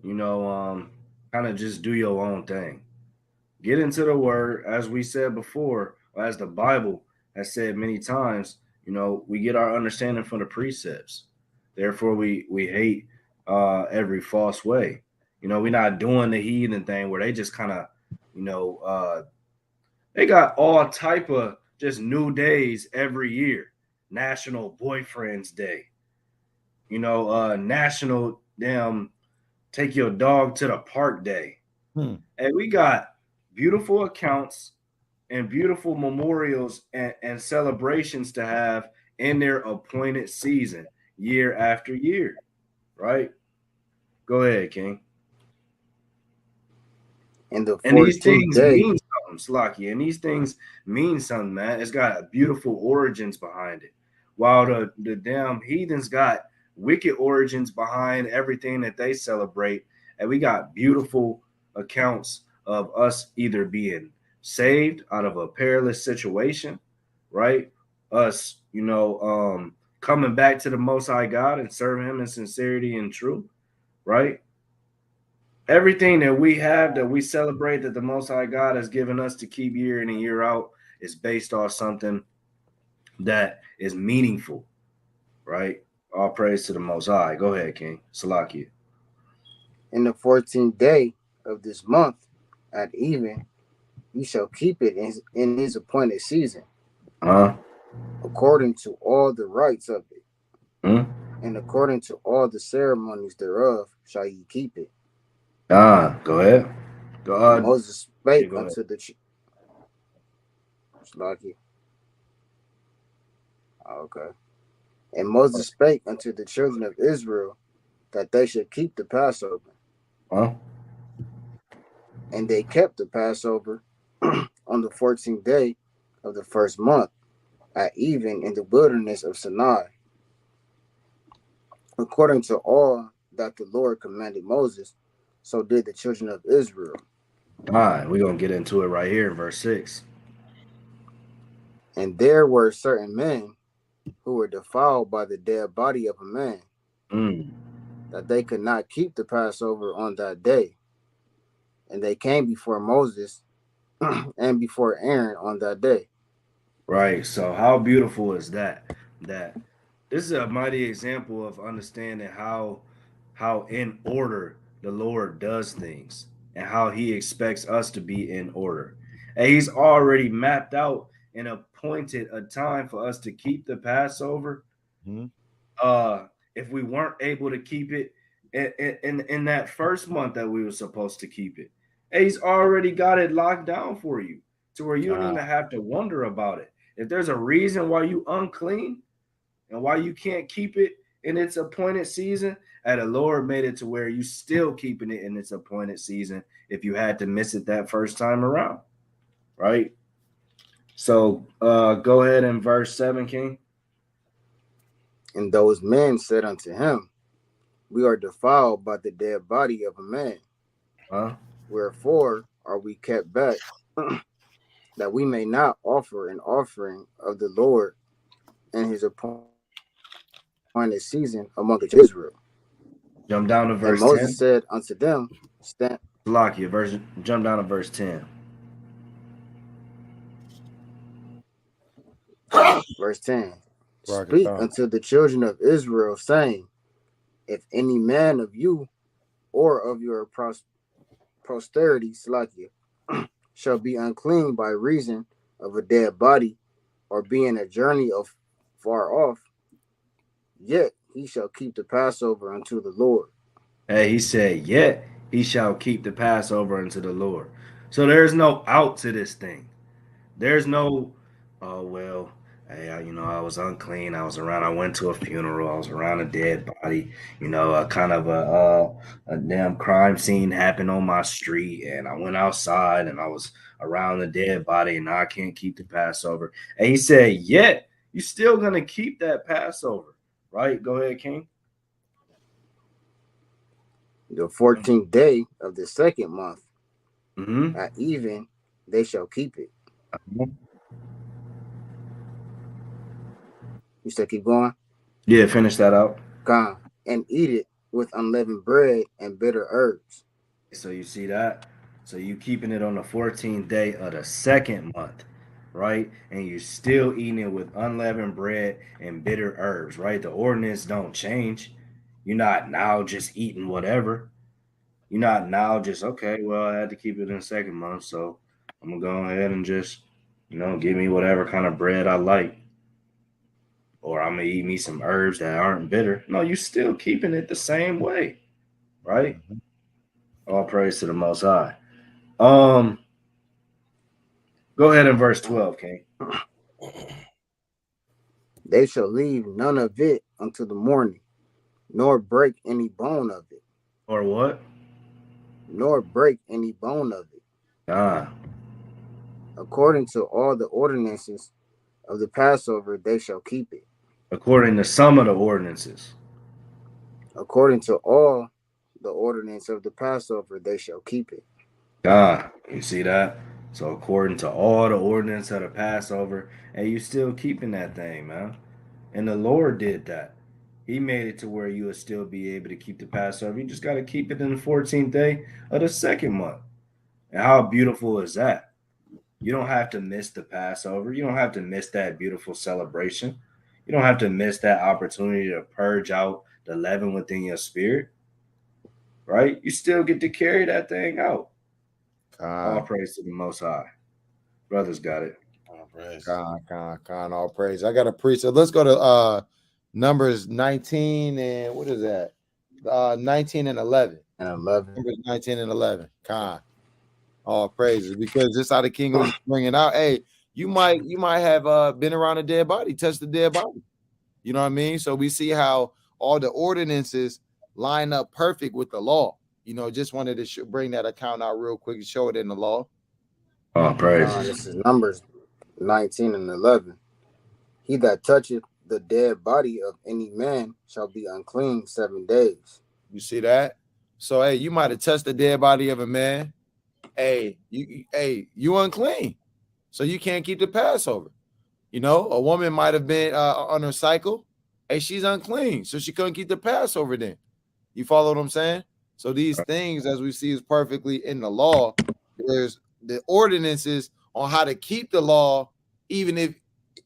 kind of just do your own thing. Get into the word, as we said before, or as the Bible has said many times, we get our understanding from the precepts. Therefore, we hate every false way. We're not doing the heathen thing where they just kind of, they got all type of just new days every year. National Boyfriend's Day, National damn take your dog to the park day. And we got beautiful accounts and beautiful memorials and celebrations to have in their appointed season year after year, right? Go ahead, King. In the And these 14th things day, mean something, Slocky. And these things mean something, man. It's got beautiful origins behind it. While the damn heathens got wicked origins behind everything that they celebrate, and we got beautiful accounts of us either being saved out of a perilous situation, right? Us, coming back to the Most High God and serving Him in sincerity and truth, right? Everything that we have that we celebrate that the Most High God has given us to keep year in and year out is based off something that is meaningful, right? All praise to the Most High. Go ahead, King. Salakia. In the 14th day of this month, at even, you shall keep it in his appointed season, Huh? according to all the rites of it, Hmm? and according to all the ceremonies thereof shall ye keep it. Go ahead. Go And ahead. Moses Yeah, spake go ahead. unto the Shalaki. Okay. And Moses spake unto the children of Israel that they should keep the Passover. Huh? And they kept the Passover on the 14th day of the first month, at even in the wilderness of Sinai, according to all that the Lord commanded Moses, so did the children of Israel. All right, we're going to get into it right here in verse 6. And there were certain men who were defiled by the dead body of a man, Mm. that they could not keep the Passover on that day. And they came before Moses and before Aaron on that day. Right. So how beautiful is that? That this is a mighty example of understanding how in order the Lord does things and how he expects us to be in order. And he's already mapped out and appointed a time for us to keep the Passover. Mm-hmm. If we weren't able to keep it in that first month that we were supposed to keep it. And he's already got it locked down for you to where you don't even have to wonder about it. If there's a reason why you unclean and why you can't keep it in its appointed season, and the Lord made it to where you still keeping it in its appointed season if you had to miss it that first time around, right? So go ahead in verse 7, King. And those men said unto him, we are defiled by the dead body of a man. Huh? Wherefore are we kept back, that we may not offer an offering of the Lord in his appointed season among the children of Israel. Jump down to And verse Moses 10. said unto them, stand, Salakia, jump down to verse 10. verse 10, Rock it speak down. unto the children of Israel, saying, if any man of you or of your posterity, Slakia, shall be unclean by reason of a dead body, or being a journey of far off, yet he shall keep the Passover unto the Lord. Hey, he said, yet he shall keep the Passover unto the Lord. So there's no out to this thing. There's no, oh, well, hey, I was unclean. I went to a funeral. I was around a dead body. A kind of a damn crime scene happened on my street. And I went outside and I was around the dead body and now I can't keep the Passover. And he said, yet you still going to keep that Passover, right? Go ahead, King. The 14th day of the second month, Mm-hmm. at even, they shall keep it. You said keep going? Yeah, finish that out. Gone. And eat it with unleavened bread and bitter herbs. So you see that? So you keeping it on the 14th day of the second month, right? And you're still eating it with unleavened bread and bitter herbs, right? The ordinance don't change. You're not now just eating whatever. You're not now just, okay, well, I had to keep it in the second month, so I'm gonna go ahead and just, give me whatever kind of bread I like. Or I'm gonna eat me some herbs that aren't bitter. No, you still keeping it the same way, right? Mm-hmm. All praise to the Most High. Um, Go ahead in verse 12, King. They shall leave none of it until the morning, nor break any bone of it, Or what? nor break any bone of it, Ah, according to all the ordinances of the Passover, they shall keep it. according to some of the ordinances. According to all the ordinance of the Passover, they shall keep it. Ah, you see that? So according to all the ordinance of the Passover, and you still keeping that thing, man. And the Lord did that. He made it to where you will still be able to keep the Passover. You just got to keep it in the 14th day of the second month. And how beautiful is that? You don't have to miss the Passover. You don't have to miss that beautiful celebration. You don't have to miss that opportunity to purge out the leaven within your spirit, right? You still get to carry that thing out. All praise to the Most High. Brothers got it. All praise. Con, all praise. I got a precept. Let's go to Numbers 19 and what is that? 19 and 11. And 11. Numbers 19 and 11. Con. All praises, because this how the king was bringing out. Hey, you might have been around a dead body, touched the dead body. You know what I mean? So we see how all the ordinances line up perfect with the law. You know, just wanted to bring that account out real quick and show it in the law. All praise. This is Numbers 19 and 11. He that toucheth the dead body of any man shall be unclean 7 days. You see that? So hey, you might have touched the dead body of a man. Hey, you unclean, so you can't keep the Passover. You know, a woman might have been on her cycle. Hey, she's unclean, so she couldn't keep the Passover. Then you follow what I'm saying? So these things, as we see, is perfectly in the law. There's the ordinances on how to keep the law, even if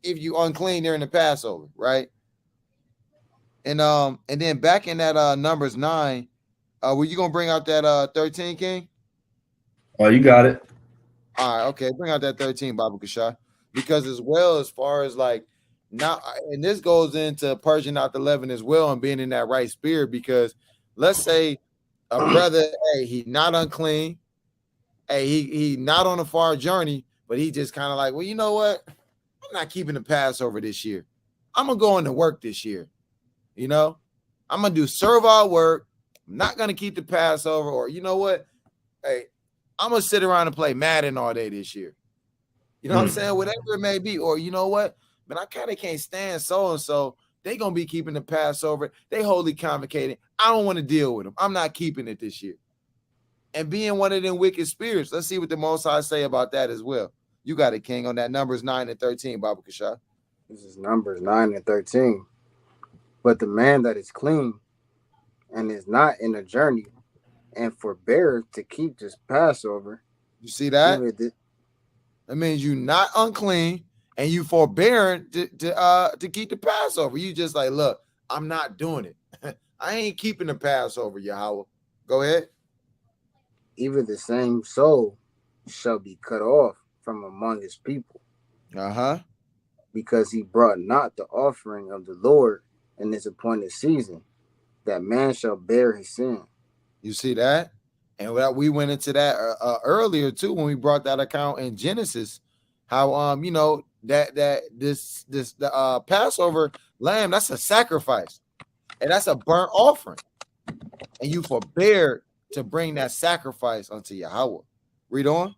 you unclean during the Passover, right? And then back in that Numbers 9, were you gonna bring out that 13, King? Oh, you got it. All right, okay, bring out that 13, Baba Kasha, because as well as far as like now, and this goes into purging out the leaven as well and being in that right spirit. Because let's say a brother, hey, he not unclean, hey, he not on a far journey, but he just kind of like, well, you know what? I'm not keeping the Passover this year. I'm gonna go into work this year. You know, I'm gonna do servile work. I'm not gonna keep the Passover, or you know what? Hey, I'm gonna sit around and play Madden all day this year. You know what I'm saying? Whatever it may be. Or you know what? But I kind of can't stand so-and-so. They gonna be keeping the Passover. They holy convocating. I don't want to deal with them. I'm not keeping it this year. And being one of them wicked spirits. Let's see what the Most High say about that as well. You got it, King, on that Numbers 9 and 13, Baba Kasha. This is Numbers 9 and 13. But the man that is clean and is not in a journey and forbear to keep this Passover. You see that? That means you not unclean and you forbearing to keep the Passover. You just like, look, I'm not doing it. I ain't keeping the Passover, Yahweh. Go ahead. Even the same soul shall be cut off from among his people. Because he brought not the offering of the Lord in his appointed season, that man shall bear his sin. You see that? And we went into that earlier too when we brought that account in Genesis, how you know that the Passover lamb, that's a sacrifice, and that's a burnt offering, and you forbear to bring that sacrifice unto Yahweh. Read on.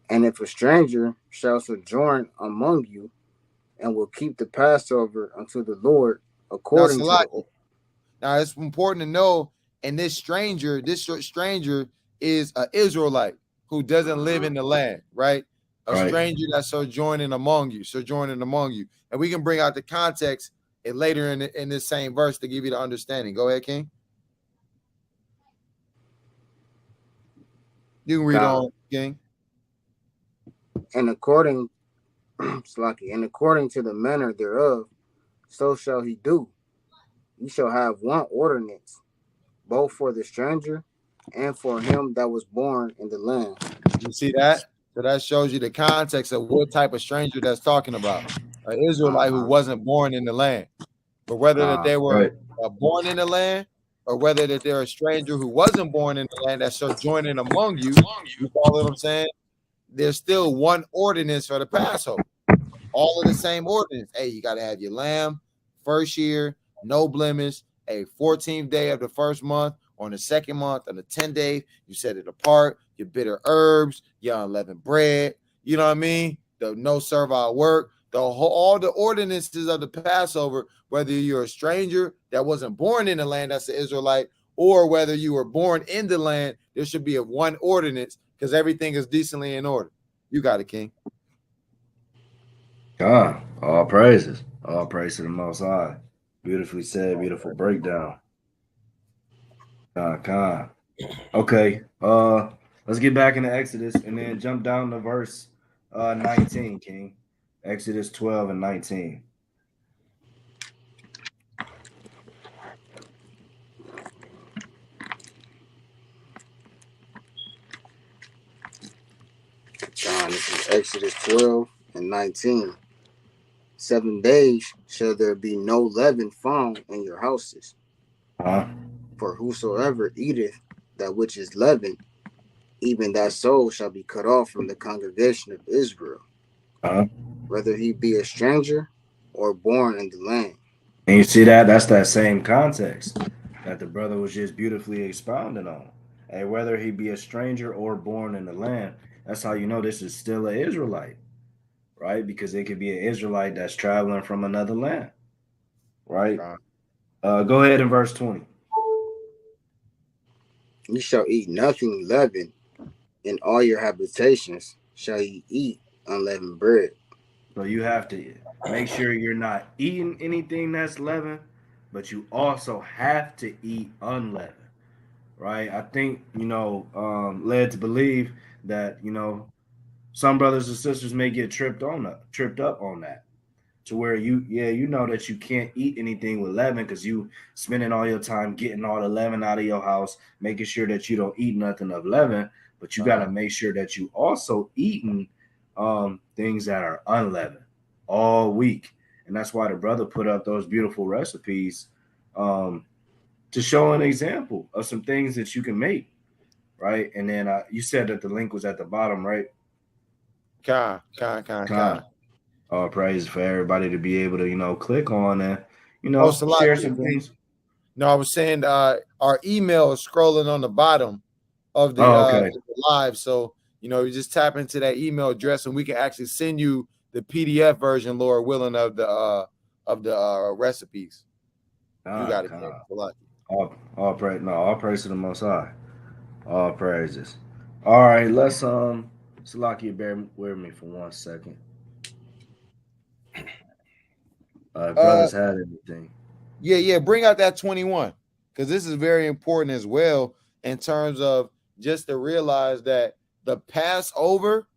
And if a stranger shall sojourn among you, and will keep the Passover unto the Lord according to the... Now it's important to know, and this stranger is an Israelite who doesn't live in the land, right? A stranger that's sojourning among you. And we can bring out the context later in this same verse to give you the understanding. Go ahead, King. You can read on, King. And according to the manner thereof, so shall he do. You shall have one ordinance, both for the stranger and for him that was born in the land. You see that? So that shows you the context of what type of stranger that's talking about. An Israelite who wasn't born in the land. But whether that they were born in the land, or whether that they're a stranger who wasn't born in the land that's sojourning among you, you follow what I'm saying? There's still one ordinance for the Passover. All of the same ordinance. Hey, you got to have your lamb, first year, no blemish, a 14th day of the first month, on the second month, on the 10th day, you set it apart, your bitter herbs, your unleavened bread, you know what I mean? The no servile work, all the ordinances of the Passover, whether you're a stranger that wasn't born in the land, that's the Israelite, or whether you were born in the land, there should be one ordinance because everything is decently in order. You got it, King. God, all praises. All praise to the Most High. Beautifully said, beautiful breakdown. Con. Okay. Let's get back into Exodus and then jump down to verse 19, King. Exodus 12 and 19. This is Exodus 12 and 19. 7 days shall there be no leaven found in your houses. Uh-huh. For whosoever eateth that which is leavened, even that soul shall be cut off from the congregation of Israel, Uh-huh. whether he be a stranger or born in the land. And you see that? That's that same context that the brother was just beautifully expounding on. And whether he be a stranger or born in the land, that's how you know this is still an Israelite, right? Because it could be an Israelite that's traveling from another land, right? Go ahead in verse 20. Ye shall eat nothing leavened, in all your habitations shall ye eat unleavened bread. So you have to make sure you're not eating anything that's leavened, but you also have to eat unleavened, right? I think, led to believe that, some brothers and sisters may get tripped up on that, to where you know that you can't eat anything with leaven because you spending all your time getting all the leaven out of your house, making sure that you don't eat nothing of leaven, but you got to make sure that you also eating things that are unleavened all week. And that's why the brother put up those beautiful recipes um, to show an example of some things that you can make, right? And then you said that the link was at the bottom, right? Con. All praise for everybody to be able to, click on and, Oh, share Salakia. some things. No, I was saying our email is scrolling on the bottom of Oh, okay. the live. So, you just tap into that email address and we can actually send you the PDF version, Lord willing, of the recipes. You got it, King. Salakia. All praise, no, all praise to the Most High. All praises. All right, let's Salakia, bear with me for 1 second. Brothers had anything. Yeah, bring out that 21 because this is very important as well in terms of just to realize that the Passover,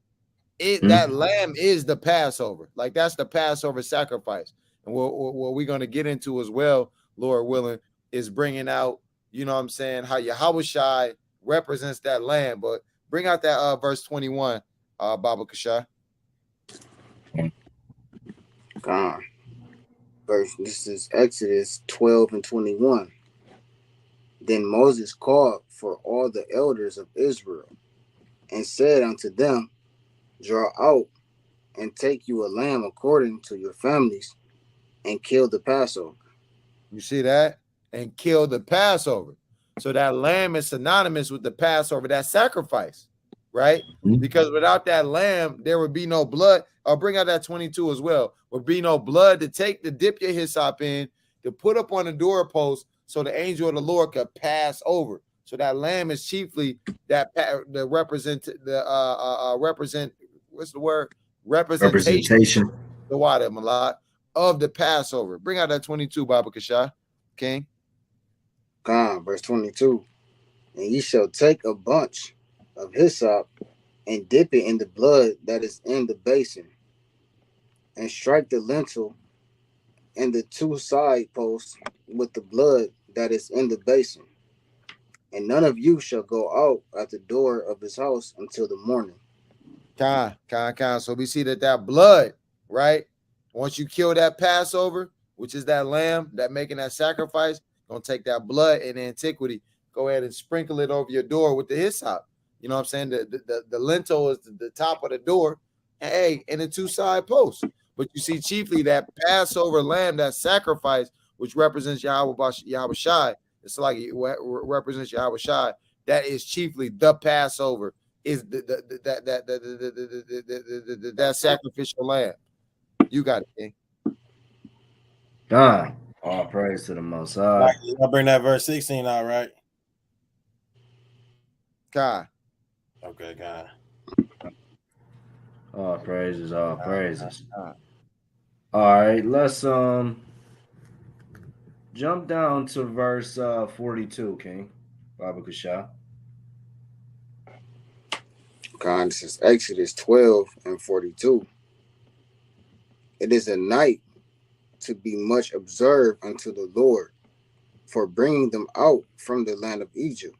that lamb is the Passover. Like that's the Passover sacrifice. And what we're going to get into as well, Lord willing, is bringing out, you know what I'm saying, how Yahushai represents that lamb. But bring out that verse 21, Baba Kashai. God. This is Exodus 12 and 21. Then Moses called for all the elders of Israel and said unto them, draw out and take you a lamb according to your families and kill the Passover. You see that? And kill the Passover. So that lamb is synonymous with the Passover, that sacrifice, right? Because without that lamb, there would be no blood. I'll bring out that 22 as well. Would be no blood to dip your hyssop in, to put up on the doorpost so the angel of the Lord could pass over. So that lamb is chiefly that represent what's the word? Representation. The water Malak of the Passover. Bring out that 22, Baba Kashai, King. God, verse 22. And ye shall take a bunch of hyssop and dip it in the blood that is in the basin, and strike the lintel and the two side posts with the blood that is in the basin. And none of you shall go out at the door of his house until the morning. Con. So we see that blood, right? Once you kill that Passover, which is that lamb, that making that sacrifice, gonna take that blood in antiquity, go ahead and sprinkle it over your door with the hyssop. You know what I'm saying? The lintel is the top of the door, and the two side posts. But you see, chiefly that Passover lamb, that sacrifice, which represents Yahweh Shai, it's like it represents Yahweh Shai. That is chiefly the Passover. Is that sacrificial lamb? You got it, King. God, all praise to the Most High. I'll bring that verse 16 out, right? God. Okay, God. All praises, all praises. All right, let's jump down to verse 42, King. Baba Kasha. God, this is Exodus 12 and 42. It is a night to be much observed unto the Lord for bringing them out from the land of Egypt.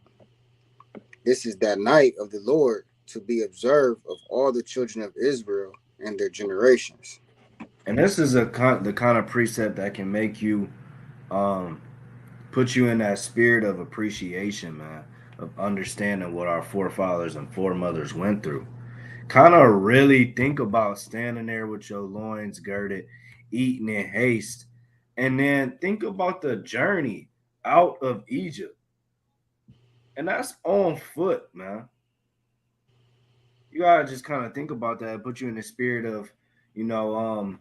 This is that night of the Lord to be observed of all the children of Israel and their generations. And this is the kind of precept that can make you um put you in that spirit of appreciation, man, of understanding what our forefathers and foremothers went through. Kind of really think about standing there with your loins girded, eating in haste, and then think about the journey out of Egypt. And that's on foot, man. You gotta just kind of think about that, put you in the spirit of, you know,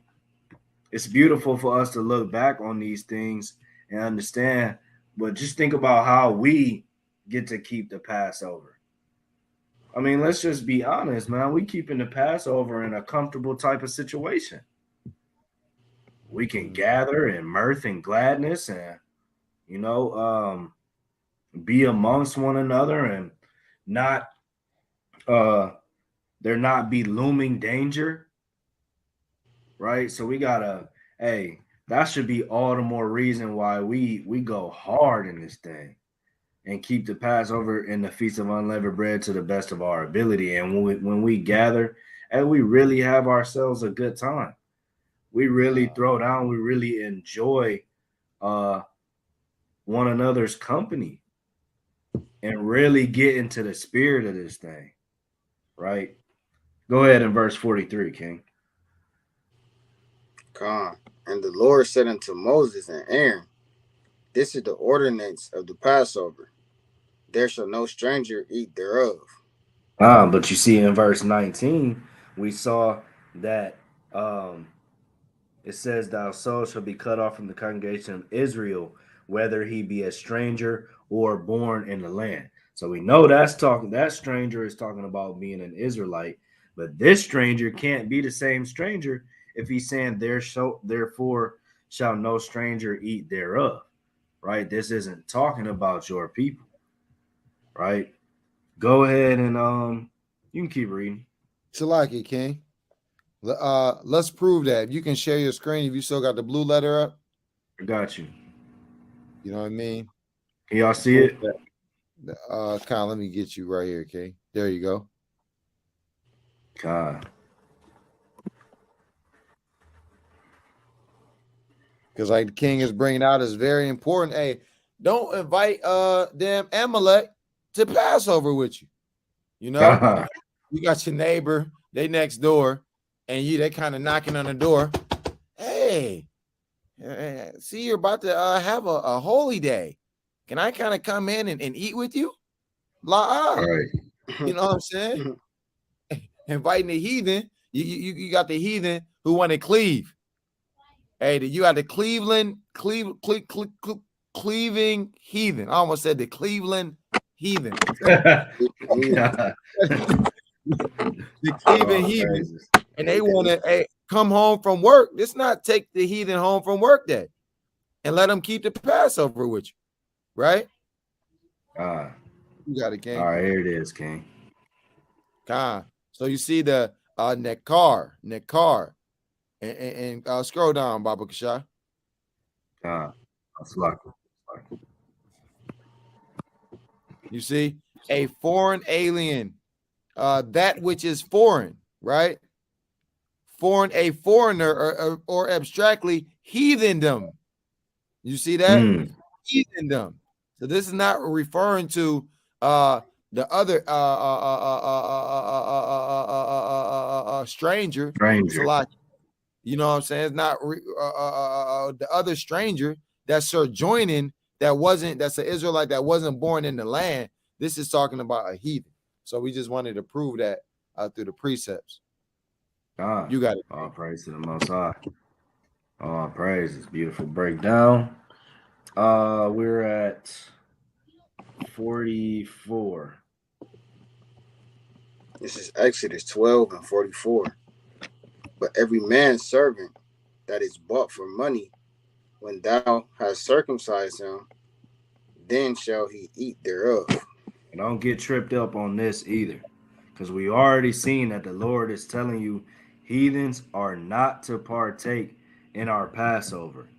it's beautiful for us to look back on these things and understand, but just think about how we get to keep the Passover. I mean, let's just be honest, man. We keeping the Passover in a comfortable type of situation. We can Mm. gather in mirth and gladness and, you know, be amongst one another and not uh there not be looming danger, right? So we gotta, hey, that should be all the more reason why we go hard in this thing and keep the Passover and the Feast of Unleavened Bread to the best of our ability. And when we gather and we really have ourselves a good time, we really throw down, we really enjoy uh one another's company and really get into the spirit of this thing, right? Go ahead in verse 43, King. God. And the Lord said unto Moses and Aaron, this is the ordinance of the Passover. There shall no stranger eat thereof. But you see in verse 19, we saw that um it says, "Thou soul shall be cut off from the congregation of Israel, whether he be a stranger or born in the land." So we know that's talking, that stranger is talking about being an Israelite, but this stranger can't be the same stranger if he's saying, "There shall therefore shall no stranger eat thereof." Right? This isn't talking about your people, right? Go ahead and you can keep reading. Salaki, King. Let's prove that. If you can share your screen, if you still got the blue letter up, I got you. you know what I mean? Can y'all see Prove it? that. Kyle, let me get you right here, okay? There you go. God. Because like the king is bringing out is very important. Hey, don't invite them Amalek to Passover with you. You know, God. you got your neighbor, they next door, and they kind of knocking on the door. Hey, see, you're about to have a holy day. Can I kind of come in and eat with you? La, Right. you know what I'm saying? Inviting the heathen. You got the heathen who want to cleave. Hey, you got the Cleaving heathen. I almost said the Cleveland heathen. God. The Cleveland Oh, heathen, praises. and they want to come home from work. Let's not take the heathen home from work day and let them keep the Passover with you, right? God. You got it, All King. right, here it is, King. God. So you see the Nekar, and scroll down, Baba Kasha. God. That's lucky. You see a foreign alien, that which is foreign, right? A foreigner, or abstractly heathendom. You see that? Heathendom. So this is not referring to the other stranger. Stranger. Salaki. You know what I'm saying? It's not the other stranger that's joining that's an Israelite that wasn't born in the land. This is talking about a heathen. So we just wanted to prove that through the precepts. God. You got it. All praise to the Most High. All praises. Beautiful breakdown. We're at 44. This is Exodus 12 and 44. But every man's servant that is bought for money, when thou hast circumcised him, then shall he eat thereof. And don't get tripped up on this either, because we already seen that the Lord is telling you heathens are not to partake in our Passover.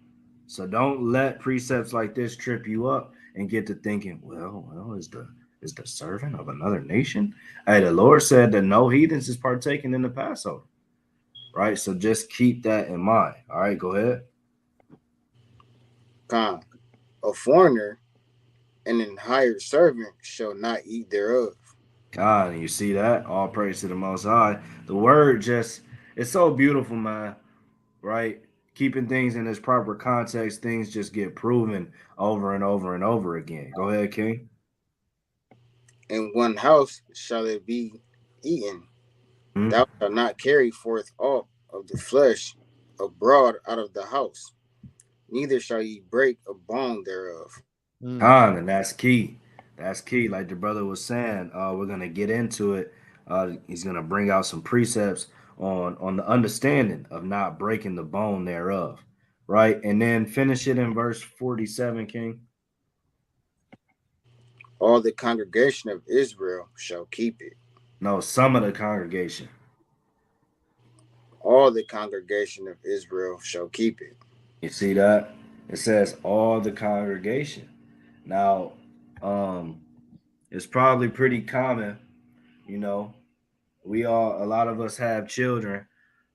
So don't let precepts like this trip you up and get to thinking, well, is the servant of another nation? Hey, the Lord said that no heathens is partaking in the Passover, right? So just keep that in mind. All right, go ahead. Con, a foreigner and an hired servant shall not eat thereof. God, and you see that? All praise to the Most High. The word just, it's so beautiful, man, right? Keeping things in its proper context, things just get proven over and over and over again. Go ahead, King. In one house shall it be eaten. Hmm? Thou shalt not carry forth aught of the flesh abroad out of the house, neither shall ye break a bone thereof. Con, and that's key. That's key. Like the brother was saying, we're gonna get into it. He's gonna bring out some precepts on the understanding of not breaking the bone thereof, right? And then finish it in verse 47, King. All the congregation of Israel shall keep it. No, some of the congregation. All the congregation of Israel shall keep it. You see that? It says all the congregation. Now, it's probably pretty common, you know. A lot of us have children.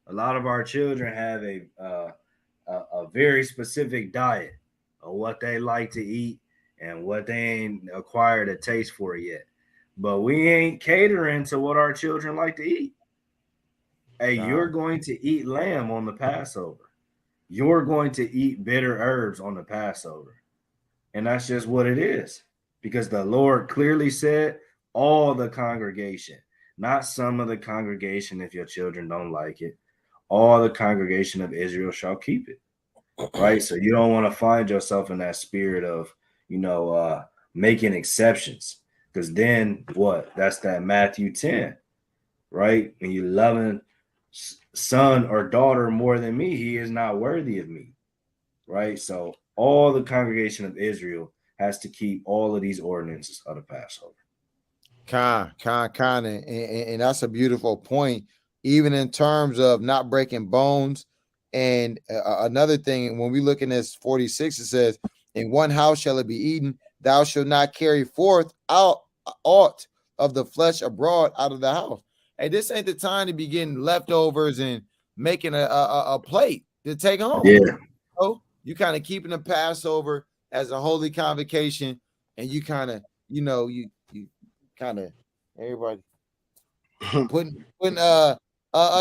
A lot of our children have a very specific diet of what they like to eat and what they ain't acquired a taste for yet. But we ain't catering to what our children like to eat. Hey, you're going to eat lamb on the Passover. You're going to eat bitter herbs on the Passover. And that's just what it is. Because the Lord clearly said all the congregation, not some of the congregation if your children don't like it. All the congregation of Israel shall keep it. Right? So you don't want to find yourself in that spirit of, making exceptions. Because then what? That's that Matthew 10, right? When you loving son or daughter more than me, he is not worthy of me. Right? So all the congregation of Israel has to keep all of these ordinances of the Passover. And that's a beautiful point, even in terms of not breaking bones. And another thing, when we look in this 46, it says, in one house shall it be eaten, thou shalt not carry forth out aught of the flesh abroad out of the house. Hey, this ain't the time to be getting leftovers and making a plate to take home. Yeah. So you kind of keeping the Passover as a holy convocation, and you kind of, you kind of everybody putting a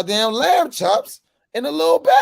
damn lamb chops in a little bag.